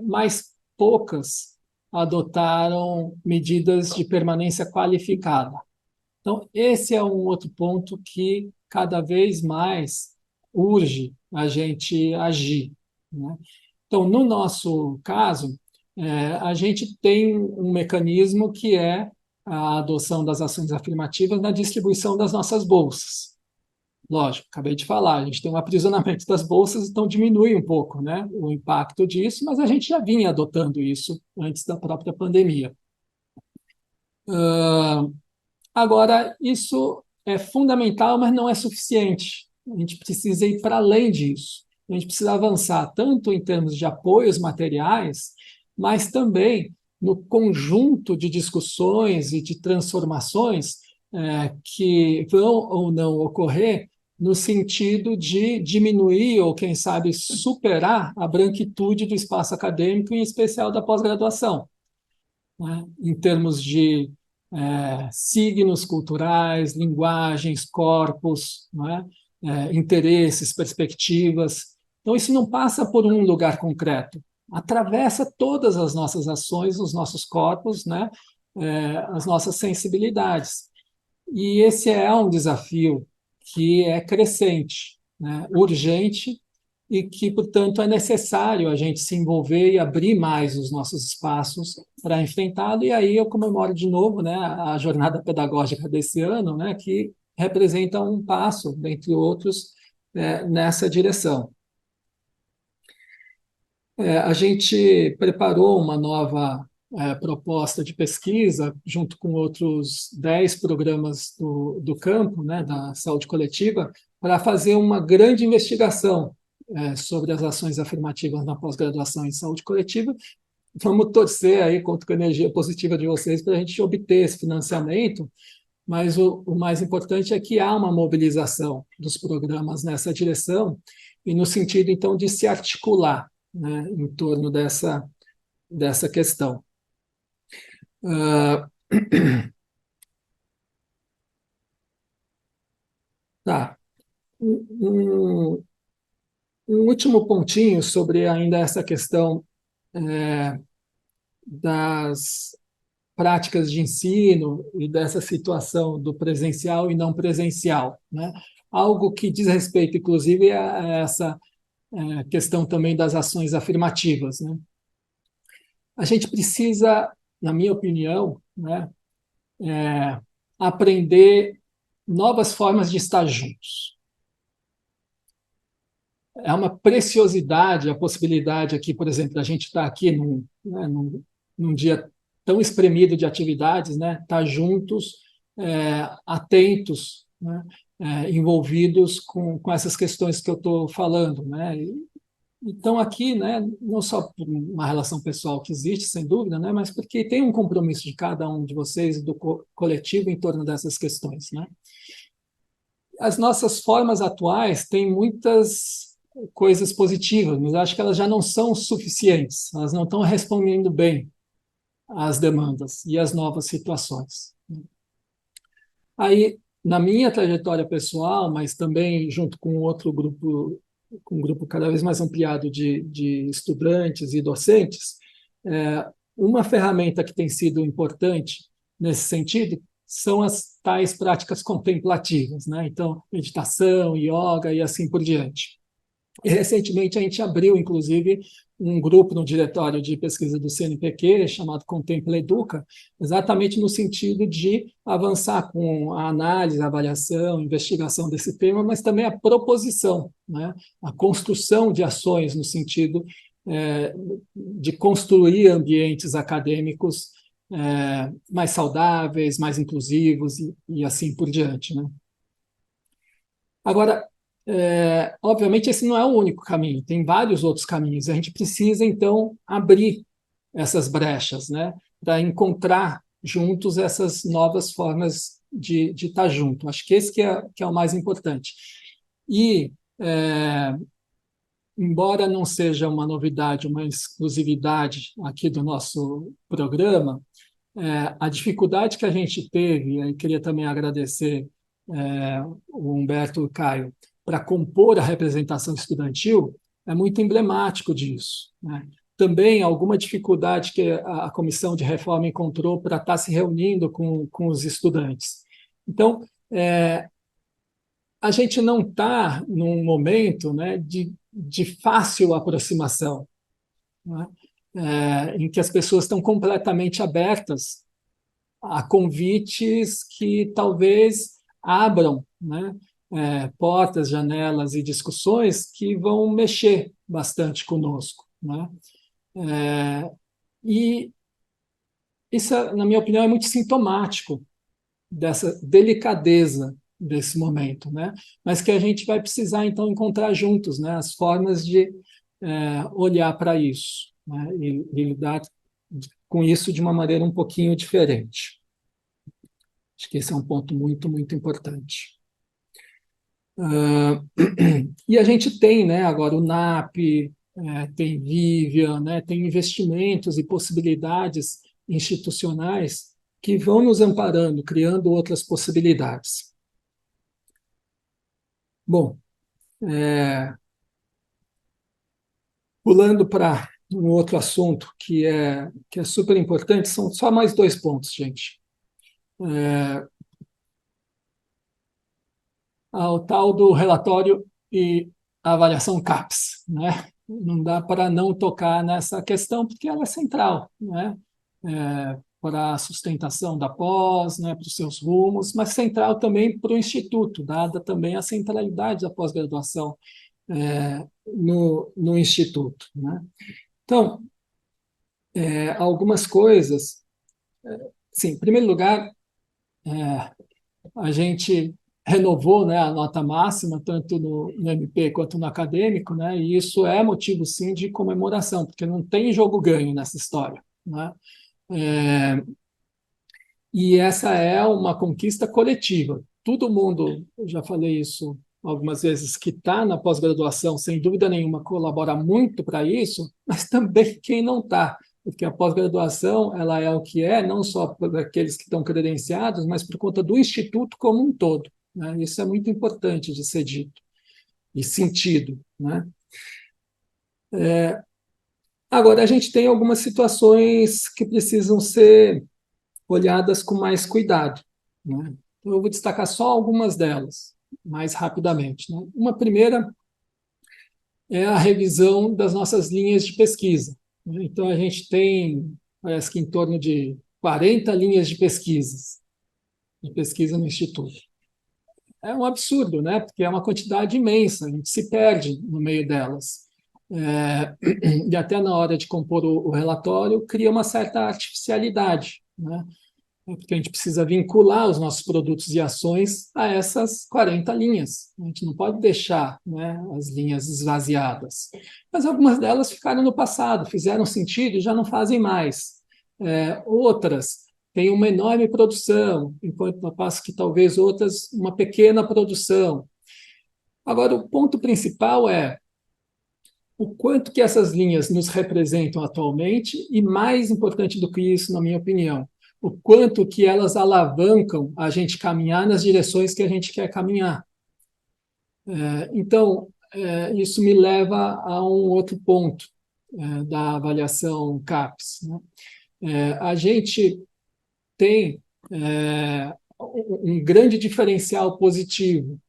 mas poucas adotaram medidas de permanência qualificada. Então, esse é um outro ponto que cada vez mais urge a gente agir, né? Então, no nosso caso, a gente tem um mecanismo que é a adoção das ações afirmativas na distribuição das nossas bolsas. Lógico, acabei de falar, a gente tem um aprisionamento das bolsas, então diminui um pouco, né, o impacto disso, mas a gente já vinha adotando isso antes da própria pandemia. Uh, Agora, isso é fundamental, mas não é suficiente. A gente precisa ir para além disso. A gente precisa avançar tanto em termos de apoios materiais, mas também no conjunto de discussões e de transformações que vão ou não ocorrer no sentido de diminuir ou, quem sabe, superar a branquitude do espaço acadêmico, em especial da pós-graduação, né? Em termos de signos culturais, linguagens, corpos, né? Interesses, perspectivas. Então, isso não passa por um lugar concreto, atravessa todas as nossas ações, os nossos corpos, né? As nossas sensibilidades. E esse é um desafio que é crescente, né? Urgente, e que, portanto, é necessário a gente se envolver e abrir mais os nossos espaços para enfrentá-lo. E aí eu comemoro de novo, né, a jornada pedagógica desse ano, né, que representa um passo, dentre outros, nessa direção. A gente preparou uma nova proposta de pesquisa, junto com outros 10 programas do campo, né, da saúde coletiva, para fazer uma grande investigação sobre as ações afirmativas na pós-graduação em saúde coletiva. Vamos torcer aí, conto com a energia positiva de vocês, para a gente obter esse financiamento, mas o mais importante é que há uma mobilização dos programas nessa direção, e no sentido, então, de se articular, né, em torno dessa questão. Uh, tá. Um, Um último pontinho sobre ainda essa questão é, das práticas de ensino e dessa situação do presencial e não presencial, né? Algo que diz respeito, inclusive, a essa questão também das ações afirmativas, né? A gente precisa, na minha opinião, né, aprender novas formas de estar juntos. É uma preciosidade a possibilidade aqui, por exemplo, da gente estar aqui num dia tão espremido de atividades, né? Estar juntos, atentos, né? Envolvidos com essas questões que eu estou falando, né? Então, aqui, né, não só por uma relação pessoal que existe, sem dúvida, né, mas porque tem um compromisso de cada um de vocês, do coletivo, em torno dessas questões. Né? As nossas formas atuais têm muitas coisas positivas, mas acho que elas já não são suficientes, elas não estão respondendo bem às demandas e às novas situações. Aí, na minha trajetória pessoal, mas também junto com outro grupo, com um grupo cada vez mais ampliado de estudantes e docentes, uma ferramenta que tem sido importante nesse sentido são as tais práticas contemplativas, né? Então, meditação, yoga e assim por diante. E, recentemente, a gente abriu, inclusive, um grupo no diretório de pesquisa do CNPq, chamado Contempla Educa, exatamente no sentido de avançar com a análise, a avaliação, a investigação desse tema, mas também a proposição, né? A construção de ações no sentido de construir ambientes acadêmicos mais saudáveis, mais inclusivos e assim por diante, né? Agora, obviamente, esse não é o único caminho, tem vários outros caminhos. A gente precisa, então, abrir essas brechas, né, para encontrar juntos essas novas formas de estar junto. Acho que esse que é o mais importante. E, embora não seja uma novidade, uma exclusividade aqui do nosso programa, a dificuldade que a gente teve, e queria também agradecer o Humberto e o Caio, para compor a representação estudantil, é muito emblemático disso. Né? Também alguma dificuldade que a comissão de reforma encontrou para estar se reunindo com os estudantes. Então, a gente não está num momento, né, de fácil aproximação, né? Em que as pessoas estão completamente abertas a convites que talvez abram, né, portas, janelas e discussões que vão mexer bastante conosco. Né? E isso, na minha opinião, é muito sintomático dessa delicadeza desse momento, né? Mas que a gente vai precisar, então, encontrar juntos, né, as formas de olhar para isso, né, e lidar com isso de uma maneira um pouquinho diferente. Acho que esse é um ponto muito, muito importante. E a gente tem, né, agora o NAP, tem Vivian, né, tem investimentos e possibilidades institucionais que vão nos amparando, criando outras possibilidades. Bom, pulando para um outro assunto que é super importante, são só mais 2 pontos, gente. Ao tal do relatório e avaliação CAPES, né? Não dá para não tocar nessa questão, porque ela é central, né? Para a sustentação da pós, né, para os seus rumos, mas central também para o Instituto, dada também a centralidade da pós-graduação no Instituto. Né? Então, algumas coisas. Sim, em primeiro lugar, a gente renovou, né, a nota máxima, tanto no MP quanto no acadêmico, né, e isso é motivo, sim, de comemoração, porque não tem jogo ganho nessa história. Né? E essa é uma conquista coletiva. Todo mundo, eu já falei isso algumas vezes, que está na pós-graduação, sem dúvida nenhuma, colabora muito para isso, mas também quem não está, porque a pós-graduação ela é o que é, não só para aqueles que estão credenciados, mas por conta do Instituto como um todo. Né? Isso é muito importante de ser dito e sentido. Né? Agora, a gente tem algumas situações que precisam ser olhadas com mais cuidado, né? Então, eu vou destacar só algumas delas, mais rapidamente, né? Uma primeira é a revisão das nossas linhas de pesquisa, né? Então, a gente tem, parece que em torno de 40 linhas de pesquisa no Instituto. É um absurdo, né? Porque é uma quantidade imensa, a gente se perde no meio delas. E até na hora de compor o relatório, cria uma certa artificialidade, né? Porque a gente precisa vincular os nossos produtos e ações a essas 40 linhas. A gente não pode deixar, né, as linhas esvaziadas. Mas algumas delas ficaram no passado, fizeram sentido e já não fazem mais. Outras têm uma enorme produção, enquanto eu passo que talvez outras uma pequena produção. Agora, o ponto principal é o quanto que essas linhas nos representam atualmente e, mais importante do que isso, na minha opinião, o quanto que elas alavancam a gente caminhar nas direções que a gente quer caminhar. Então, isso me leva a um outro ponto da avaliação CAPES, né? A gente tem um grande diferencial positivo,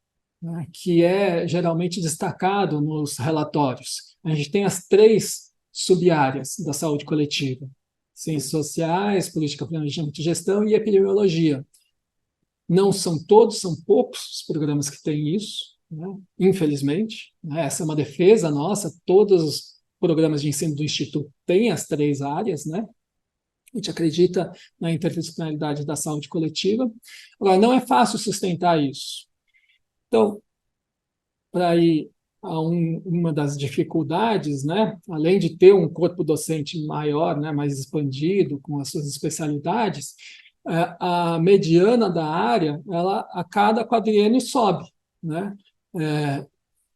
né, que é geralmente destacado nos relatórios. A gente tem as três sub-áreas da saúde coletiva: ciências sociais, política, planejamento e gestão e epidemiologia. Não são todos, são poucos os programas que têm isso, né, infelizmente. Né, essa é uma defesa nossa, todos os programas de ensino do Instituto têm as três áreas, né? A gente acredita na interdisciplinaridade da saúde coletiva. Agora, não é fácil sustentar isso. Então, para ir a uma das dificuldades, né, além de ter um corpo docente maior, né, mais expandido, com as suas especialidades, a mediana da área, ela a cada quadriênio sobe, né?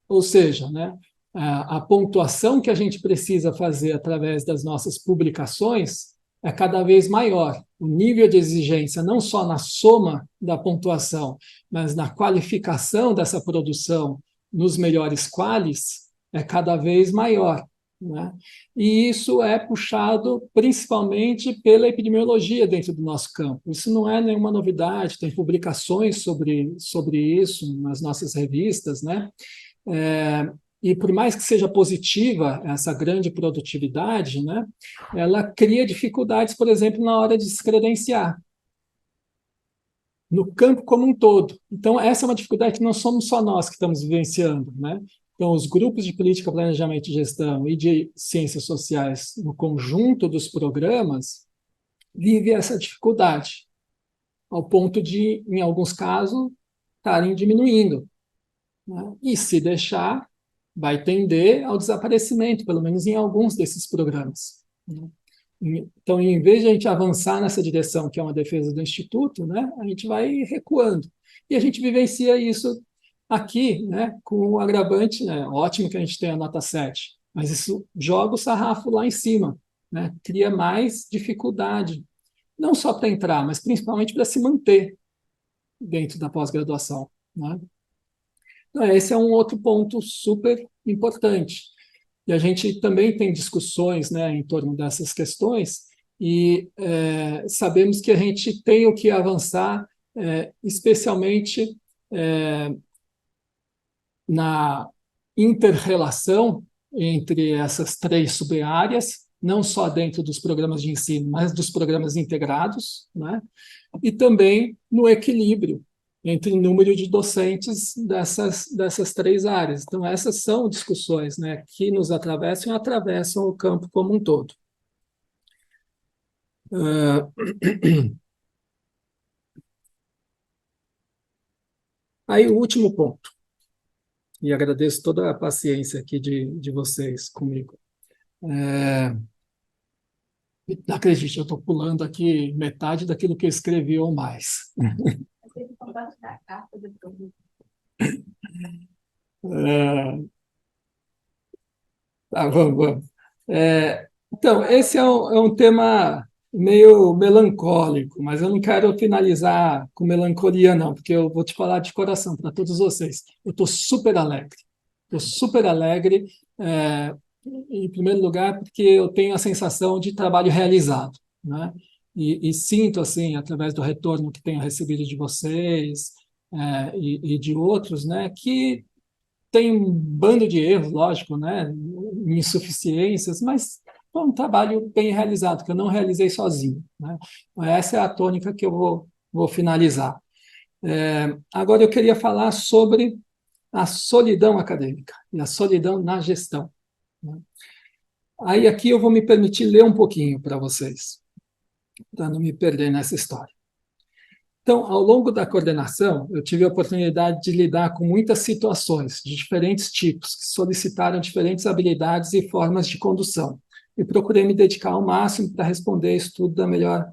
Ou seja, né, a pontuação que a gente precisa fazer através das nossas publicações é cada vez maior. O nível de exigência, não só na soma da pontuação, mas na qualificação dessa produção nos melhores qualis, é cada vez maior, né? E isso é puxado principalmente pela epidemiologia dentro do nosso campo. Isso não é nenhuma novidade, tem publicações sobre isso nas nossas revistas, né? E por mais que seja positiva essa grande produtividade, né, ela cria dificuldades, por exemplo, na hora de se credenciar, no campo como um todo. Então, essa é uma dificuldade que não somos só nós que estamos vivenciando, né? Então, os grupos de política, planejamento e gestão e de ciências sociais, no conjunto dos programas, vivem essa dificuldade, ao ponto de, em alguns casos, estarem diminuindo, né? E se deixar, vai tender ao desaparecimento, pelo menos em alguns desses programas, né? Então, em vez de a gente avançar nessa direção, que é uma defesa do Instituto, né, a gente vai recuando. E a gente vivencia isso aqui, né, com o agravante, né, ótimo que a gente tem a nota 7, mas isso joga o sarrafo lá em cima, né, cria mais dificuldade, não só para entrar, mas principalmente para se manter dentro da pós-graduação, né? Então, esse é um outro ponto super importante. E a gente também tem discussões, né, em torno dessas questões, e sabemos que a gente tem o que avançar, especialmente na interrelação entre essas três sub-áreas, não só dentro dos programas de ensino, mas dos programas integrados, né? E também no equilíbrio entre o número de docentes dessas três áreas. Então, essas são discussões, né, que nos atravessam e atravessam o campo como um todo. Aí, o último ponto, e agradeço toda a paciência aqui de vocês comigo. Não acredite, eu estou pulando aqui metade daquilo que eu escrevi ou mais. É, tá, vamos. Então, esse é um tema meio melancólico, mas eu não quero finalizar com melancolia, não, porque eu vou te falar de coração para todos vocês. Eu estou super alegre. Estou super alegre em primeiro lugar, porque eu tenho a sensação de trabalho realizado, né? E sinto, assim, através do retorno que tenho recebido de vocês, e de outros, né, que tem um bando de erros, lógico, né, insuficiências, mas foi um trabalho bem realizado, que eu não realizei sozinho, né? Essa é a tônica que eu vou finalizar. Agora eu queria falar sobre a solidão acadêmica e a solidão na gestão, né? Aí aqui eu vou me permitir ler um pouquinho para vocês, para não me perder nessa história. Então, ao longo da coordenação, eu tive a oportunidade de lidar com muitas situações de diferentes tipos, que solicitaram diferentes habilidades e formas de condução, e procurei me dedicar ao máximo para responder isso tudo da melhor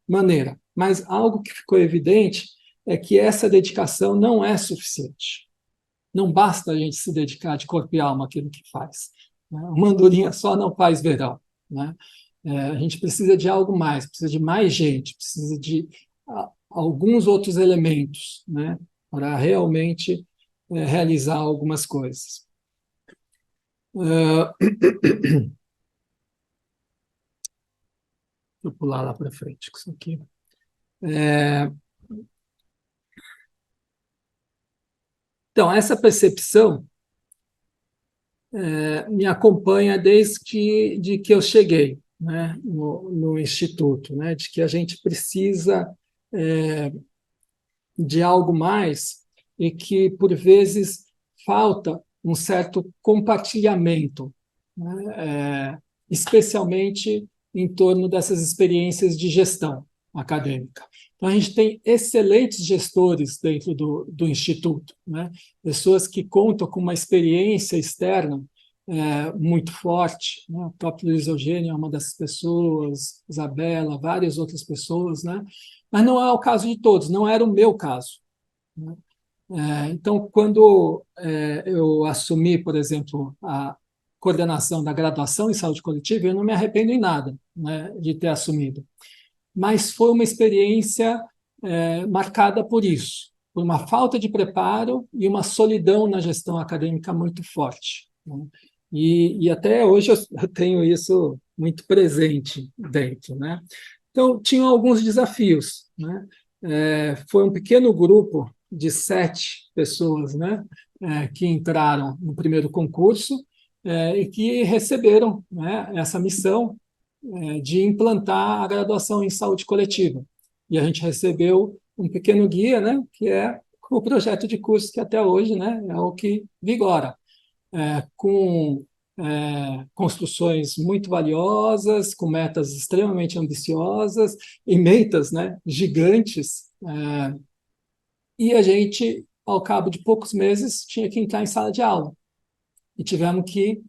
maneira. Mas algo que ficou evidente é que essa dedicação não é suficiente. Não basta a gente se dedicar de corpo e alma àquilo que faz, né? Uma andorinha só não faz verão, né? A gente precisa de algo mais, precisa de mais gente, precisa de alguns outros elementos, né, para realmente realizar algumas coisas. Vou pular lá para frente com isso aqui. Então, essa percepção me acompanha desde que eu cheguei, né, no Instituto, né, de que a gente precisa de algo mais e que, por vezes, falta um certo compartilhamento, né, especialmente em torno dessas experiências de gestão acadêmica. Então, a gente tem excelentes gestores dentro do Instituto, né? Pessoas que contam com uma experiência externa muito forte, né? O próprio Luiz Eugênio é uma dessas pessoas, Isabela, várias outras pessoas, né? Mas não é o caso de todos, não era o meu caso, né? Então, quando eu assumi, por exemplo, a coordenação da graduação em saúde coletiva, eu não me arrependo em nada, né, de ter assumido. Mas foi uma experiência marcada por isso, por uma falta de preparo e uma solidão na gestão acadêmica muito forte, né? E até hoje eu tenho isso muito presente dentro, né? Então, tinham alguns desafios, né? Foi um pequeno grupo de 7 pessoas, né, que entraram no primeiro concurso e que receberam, né, essa missão de implantar a graduação em saúde coletiva. E a gente recebeu um pequeno guia, né, que é o projeto de curso que até hoje, né, é o que vigora, com construções muito valiosas, com metas extremamente ambiciosas e metas, né, gigantes. E a gente, ao cabo de poucos meses, tinha que entrar em sala de aula e tivemos que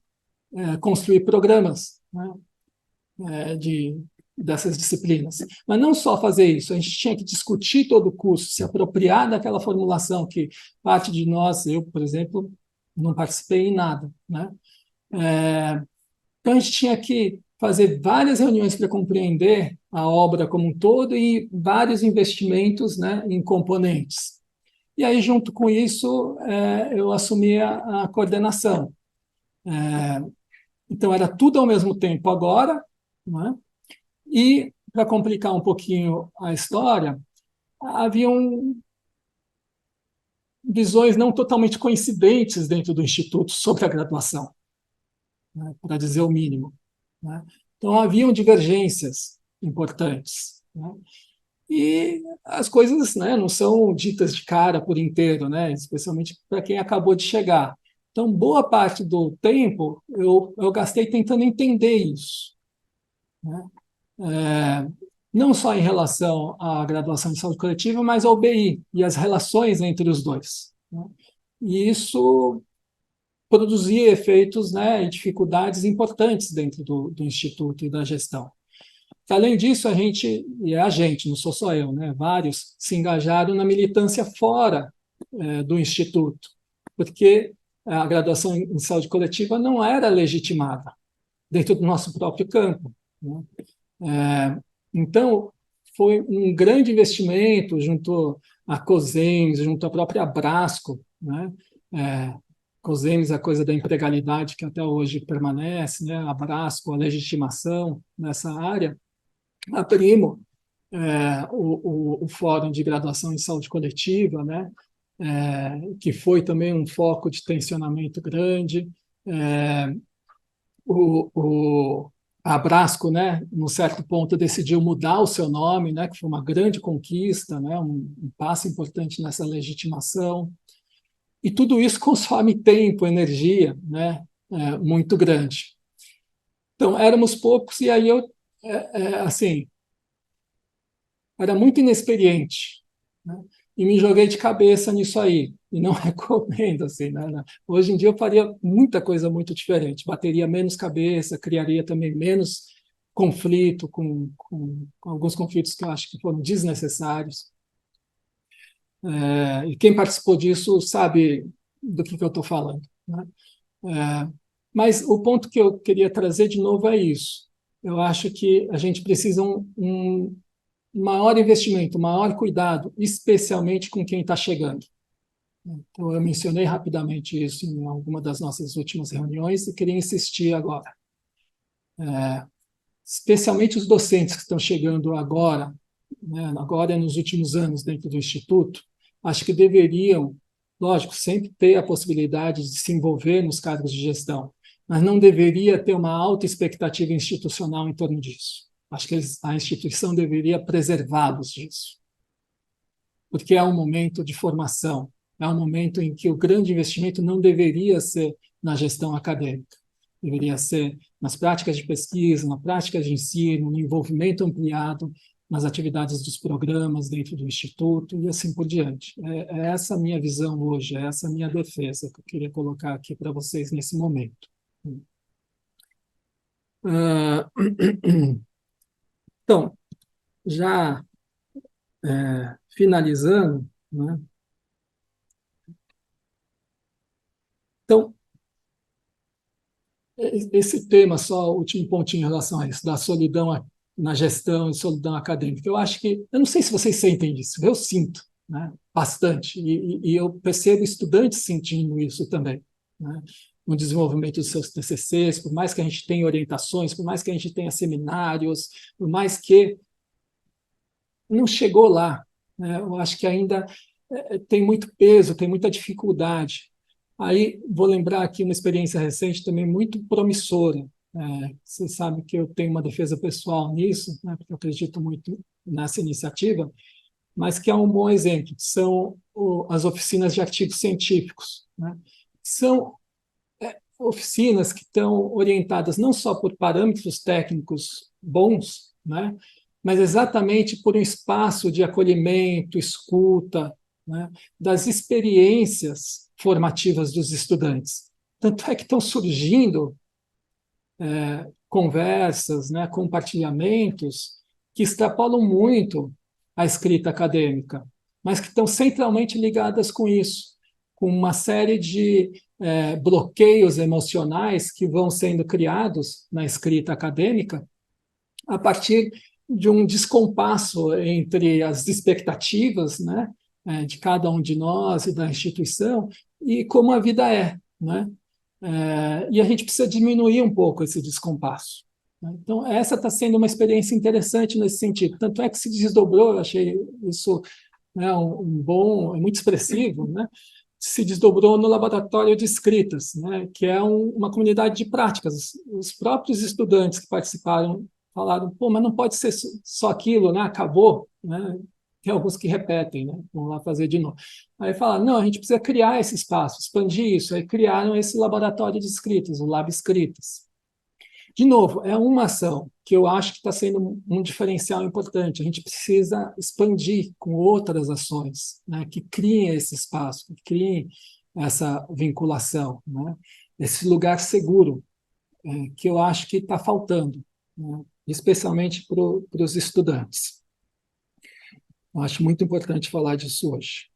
construir programas, né, de dessas disciplinas. Mas não só fazer isso, a gente tinha que discutir todo o curso, se apropriar daquela formulação que parte de nós, eu, por exemplo, não participei em nada, né? Então, a gente tinha que fazer várias reuniões para compreender a obra como um todo e vários investimentos, né, em componentes. E aí, junto com isso, eu assumi a coordenação. Então, era tudo ao mesmo tempo agora, né? E, para complicar um pouquinho a história, haviam visões não totalmente coincidentes dentro do Instituto sobre a graduação, né, para dizer o mínimo, né? Então, haviam divergências importantes, né? E as coisas, né, não são ditas de cara por inteiro, né, especialmente para quem acabou de chegar. Então, boa parte do tempo eu gastei tentando entender isso, né? É, não só em relação à graduação de saúde coletiva, mas ao BI e as relações entre os dois, né? E isso produzia efeitos, né, e dificuldades importantes dentro do Instituto e da gestão. Além disso, a gente, não sou só eu, né, vários se engajaram na militância fora do Instituto, porque a graduação em saúde coletiva não era legitimada dentro do nosso próprio campo, né? Então, foi um grande investimento junto à COSENS, junto à própria Abrasco, né, COSEMES, a coisa da empregabilidade que até hoje permanece, né? A Brasco, a legitimação nessa área. A Primo, o Fórum de Graduação em Saúde Coletiva, né? Que foi também um foco de tensionamento grande. É, o, o, a Brasco, né, num certo ponto, decidiu mudar o seu nome, né, que foi uma grande conquista, né, um passo importante nessa legitimação. E tudo isso consome tempo, energia, né, muito grande. Então, éramos poucos, e aí eu, assim, era muito inexperiente, né? E me joguei de cabeça nisso aí. E não recomendo, assim, né? Hoje em dia eu faria muita coisa muito diferente. Bateria menos cabeça, criaria também menos conflito, com alguns conflitos que eu acho que foram desnecessários. E quem participou disso sabe do que eu estou falando, né? É, mas o ponto que eu queria trazer de novo é isso. Eu acho que a gente precisa um maior investimento, maior cuidado, especialmente com quem está chegando. Então, eu mencionei rapidamente isso em alguma das nossas últimas reuniões e queria insistir agora. Especialmente os docentes que estão chegando agora, né, agora nos últimos anos dentro do Instituto, acho que deveriam, lógico, sempre ter a possibilidade de se envolver nos cargos de gestão, mas não deveria ter uma alta expectativa institucional em torno disso. Acho que a instituição deveria preservá-los disso, porque é um momento de formação, é um momento em que o grande investimento não deveria ser na gestão acadêmica, deveria ser nas práticas de pesquisa, na prática de ensino, no envolvimento ampliado nas atividades dos programas dentro do Instituto e assim por diante. É essa a minha visão hoje, é essa a minha defesa que eu queria colocar aqui para vocês nesse momento. Então, já finalizando, né? Então, esse tema, só o último pontinho em relação a isso, da solidão na gestão e solidão acadêmica, eu acho que, eu não sei se vocês sentem isso, eu sinto, né, bastante, e eu percebo estudantes sentindo isso também, né, no desenvolvimento dos seus TCCs, por mais que a gente tenha orientações, por mais que a gente tenha seminários, por mais que não chegou lá, né, eu acho que ainda tem muito peso, tem muita dificuldade. Aí vou lembrar aqui uma experiência recente também muito promissora. Você sabe que eu tenho uma defesa pessoal nisso, né, porque eu acredito muito nessa iniciativa, mas que é um bom exemplo, são as oficinas de artigos científicos, né? São oficinas que estão orientadas não só por parâmetros técnicos bons, né, mas exatamente por um espaço de acolhimento, escuta, né, das experiências formativas dos estudantes. Tanto é que estão surgindo conversas, né, compartilhamentos que extrapolam muito a escrita acadêmica, mas que estão centralmente ligadas com isso, com uma série de bloqueios emocionais que vão sendo criados na escrita acadêmica a partir de um descompasso entre as expectativas, né, de cada um de nós e da instituição e como a vida é, né? E a gente precisa diminuir um pouco esse descompasso, né? Então, essa está sendo uma experiência interessante nesse sentido. Tanto é que se desdobrou, eu achei isso, né, um bom, é muito expressivo, né? Se desdobrou no laboratório de escritas, né, que é uma comunidade de práticas. Os próprios estudantes que participaram falaram, pô, mas não pode ser só aquilo, né? Acabou, né? Tem alguns que repetem, né? Vamos lá fazer de novo. Aí falaram, não, a gente precisa criar esse espaço, expandir isso. Aí criaram esse laboratório de escritas, o Lab Escritas. De novo, é uma ação que eu acho que está sendo um diferencial importante. A gente precisa expandir com outras ações, né, que criem esse espaço, que criem essa vinculação, né, esse lugar seguro, que eu acho que está faltando, né, especialmente para os estudantes. Eu acho muito importante falar disso hoje.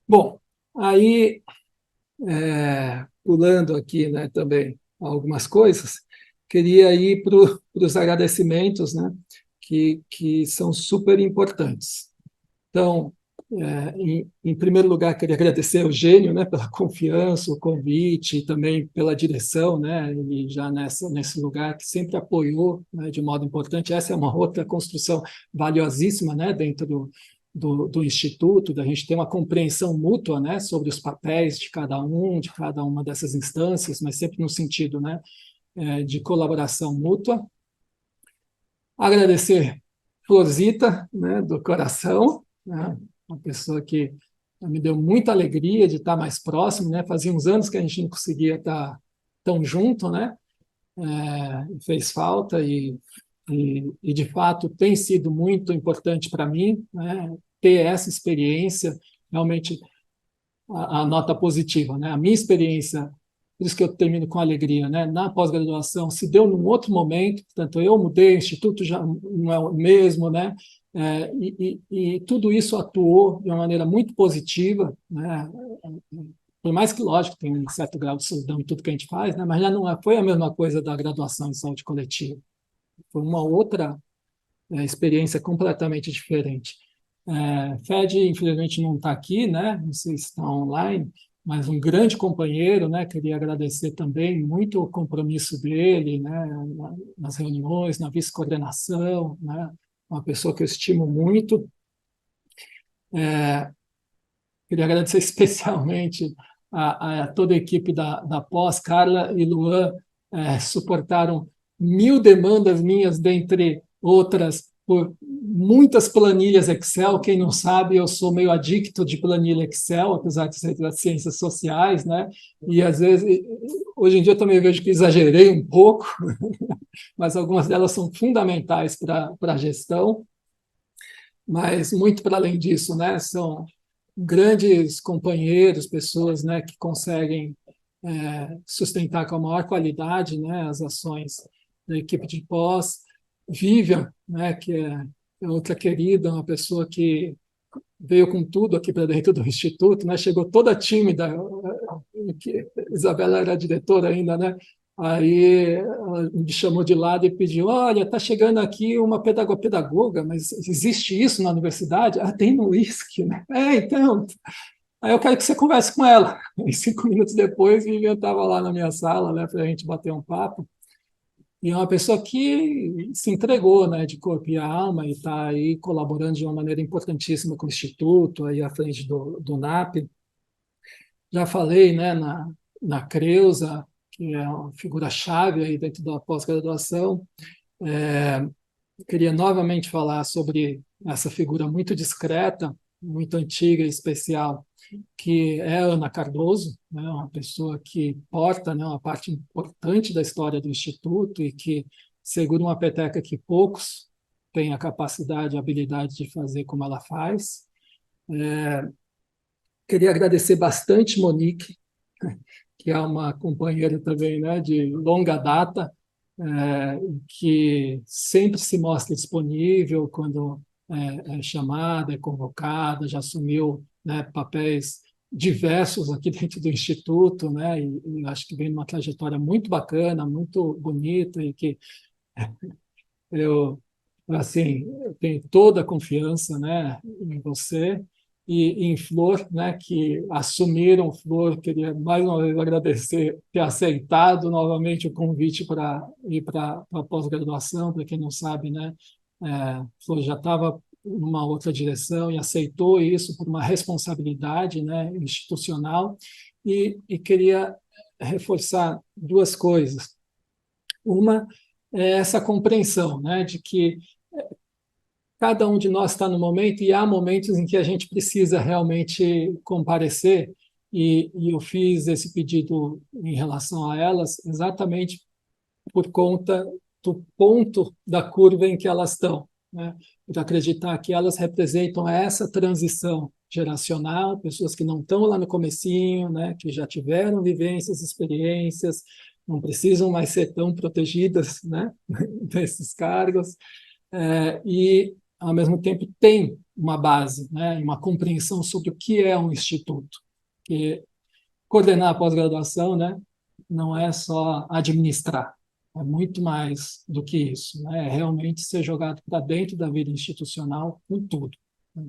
Bom, aí, pulando aqui, né, também algumas coisas, queria ir para os agradecimentos, né, que são super importantes. Então, Em primeiro lugar, queria agradecer ao Eugênio, né, pela confiança, o convite, e também pela direção, né, ele já nesse lugar que sempre apoiou, né, de modo importante. Essa é uma outra construção valiosíssima, né, dentro do Instituto, da gente ter uma compreensão mútua, né, sobre os papéis de cada uma dessas instâncias, mas sempre no sentido, né, de colaboração mútua. Agradecer Florzita, né, do coração, né, uma pessoa que me deu muita alegria de estar mais próximo, né? Fazia uns anos que a gente não conseguia estar tão junto, né? Fez falta e de fato tem sido muito importante para mim, né? Ter essa experiência, realmente a nota positiva, né? A minha experiência, por isso que eu termino com alegria, né? Na pós-graduação se deu num outro momento, portanto eu mudei, o instituto já não é o mesmo, né? E tudo isso atuou de uma maneira muito positiva, né? Por mais que, lógico, tem um certo grau de solidão em tudo que a gente faz, né? Mas já não foi a mesma coisa da graduação em saúde coletiva. Foi uma outra experiência completamente diferente. Fed, infelizmente, não está aqui, né? Não sei se está online, mas um grande companheiro, né? Queria agradecer também muito o compromisso dele, né? Nas reuniões, na vice-coordenação, né? Uma pessoa que eu estimo muito. Queria agradecer especialmente a toda a equipe da pós, Carla e Luan, suportaram 1.000 demandas minhas, dentre outras, por muitas planilhas Excel. Quem não sabe, eu sou meio adicto de planilha Excel, apesar de ser das ciências sociais, né? E às vezes, hoje em dia eu também vejo que exagerei um pouco, mas algumas delas são fundamentais para a gestão. Mas muito para além disso, né? São grandes companheiros, pessoas, né, que conseguem sustentar com a maior qualidade, né, as ações da equipe de pós. Vivian, né, que é outra querida, uma pessoa que veio com tudo aqui para dentro do Instituto, né, chegou toda tímida, que Isabela era diretora ainda, né, aí ela me chamou de lado e pediu: olha, está chegando aqui uma pedagoga, mas existe isso na universidade? Ah, tem no ISC, né? Então, aí eu quero que você converse com ela. E 5 minutos depois, Vivian estava lá na minha sala, né, para a gente bater um papo. E é uma pessoa que se entregou, né, de corpo e alma, e está aí colaborando de uma maneira importantíssima com o Instituto, aí à frente do NAP. Já falei, né, na Creuza, que é uma figura-chave aí dentro da pós-graduação. É, Queria novamente falar sobre essa figura muito discreta, muito antiga e especial, que é a Ana Cardoso, né, uma pessoa que porta, né, uma parte importante da história do Instituto e que segura uma peteca que poucos têm a capacidade e habilidade de fazer como ela faz. Queria agradecer bastante Monique, que é uma companheira também, né, de longa data, que sempre se mostra disponível quando é chamada, é convocada, já assumiu, né, papéis diversos aqui dentro do Instituto, né, e acho que vem numa trajetória muito bacana, muito bonita, e que eu, assim, eu tenho toda a confiança, né, em você e em Flor, né, que assumiram. Flor, queria mais uma vez agradecer ter aceitado novamente o convite para ir para a pós-graduação. Para quem não sabe, né, Flor já estava numa outra direção e aceitou isso por uma responsabilidade, né, institucional. E queria reforçar duas coisas. Uma é essa compreensão, né, de que cada um de nós está no momento, e há momentos em que a gente precisa realmente comparecer, e eu fiz esse pedido em relação a elas exatamente por conta do ponto da curva em que elas estão, né? Por acreditar que elas representam essa transição geracional, pessoas que não estão lá no comecinho, né? Que já tiveram vivências, experiências, não precisam mais ser tão protegidas, né? Desses cargos, e, ao mesmo tempo, tem uma base, né, uma compreensão sobre o que é um instituto. Que coordenar a pós-graduação, né, não é só administrar, é muito mais do que isso, né, é realmente ser jogado para dentro da vida institucional com tudo, né.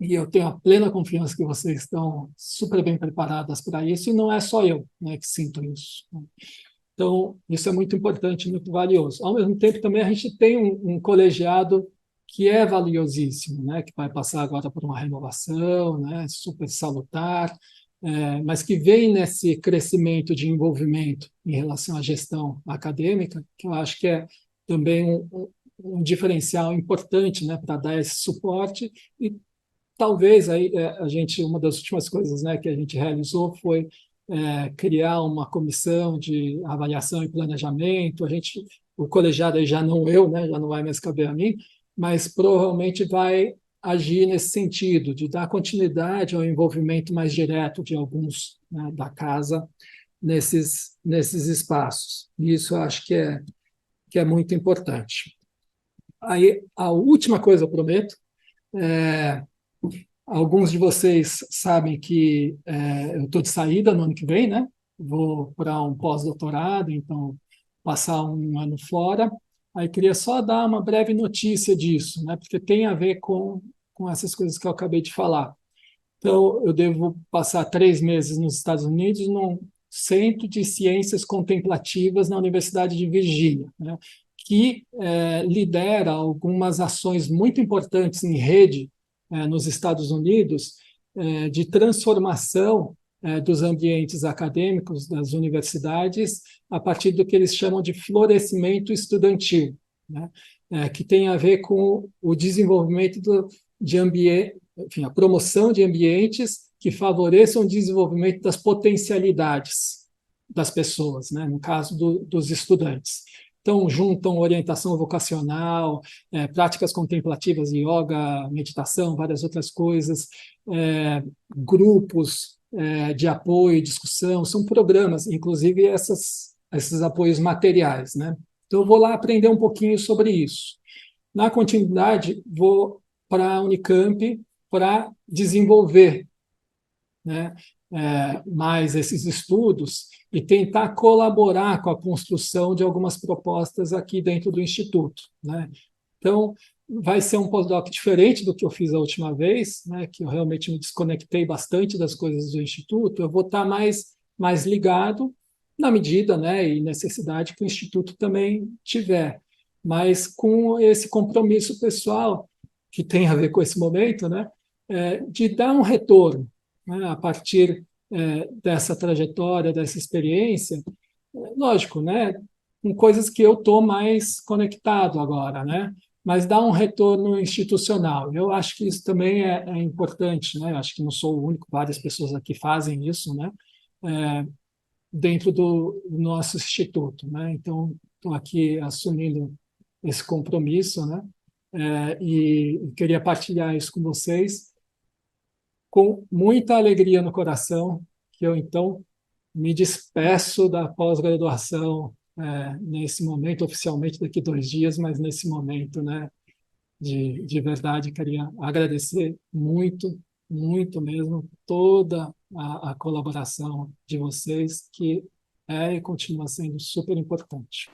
E eu tenho a plena confiança que vocês estão super bem preparadas para isso, e não é só eu, né, que sinto isso. Então, isso é muito importante, muito valioso. Ao mesmo tempo, também a gente tem um colegiado que é valiosíssimo, né, que vai passar agora por uma renovação, né, super salutar, mas que vem nesse crescimento de envolvimento em relação à gestão acadêmica, que eu acho que é também um diferencial importante, né, para dar esse suporte. E talvez aí a gente, uma das últimas coisas, né, que a gente realizou foi criar uma comissão de avaliação e planejamento. O colegiado aí já não eu, né, já não vai mais caber a mim, mas provavelmente vai agir nesse sentido de dar continuidade ao envolvimento mais direto de alguns, né, da casa nesses espaços. E isso eu acho que é muito importante. Aí a última coisa, eu prometo, é, alguns de vocês sabem que eu estou de saída no ano que vem, né? Vou para um pós-doutorado, então passar um ano fora. Aí queria só dar uma breve notícia disso, né? Porque tem a ver com essas coisas que eu acabei de falar. Então, eu devo passar 3 meses nos Estados Unidos, num centro de ciências contemplativas na Universidade de Virgínia, né? Que lidera algumas ações muito importantes em rede nos Estados Unidos de transformação dos ambientes acadêmicos das universidades a partir do que eles chamam de florescimento estudantil, né? Que tem a ver com o desenvolvimento de ambiente, enfim, a promoção de ambientes que favoreçam o desenvolvimento das potencialidades das pessoas, né? No caso dos estudantes. Então, juntam orientação vocacional, práticas contemplativas, yoga, meditação, várias outras coisas, grupos de apoio, discussão, são programas, inclusive esses apoios materiais, né? Então, eu vou lá aprender um pouquinho sobre isso. Na continuidade, vou para a Unicamp para desenvolver, né, mais esses estudos e tentar colaborar com a construção de algumas propostas aqui dentro do Instituto, né? Então, vai ser um pós-doc diferente do que eu fiz a última vez, né, que eu realmente me desconectei bastante das coisas do Instituto. Eu vou estar mais ligado na medida, né, e necessidade que o Instituto também tiver, mas com esse compromisso pessoal que tem a ver com esse momento, né, de dar um retorno, né, a partir dessa trajetória, dessa experiência, lógico, né, com coisas que eu estou mais conectado agora, né, mas dar um retorno institucional. Eu acho que isso também é importante, né, acho que não sou o único, várias pessoas aqui fazem isso, né, dentro do nosso instituto, né, então estou aqui assumindo esse compromisso, né, e queria partilhar isso com vocês com muita alegria no coração, que eu então me despeço da pós-graduação nesse momento, oficialmente daqui 2 dias, mas nesse momento, né, de verdade, queria agradecer muito, muito mesmo, toda a colaboração de vocês, que é e continua sendo super importante.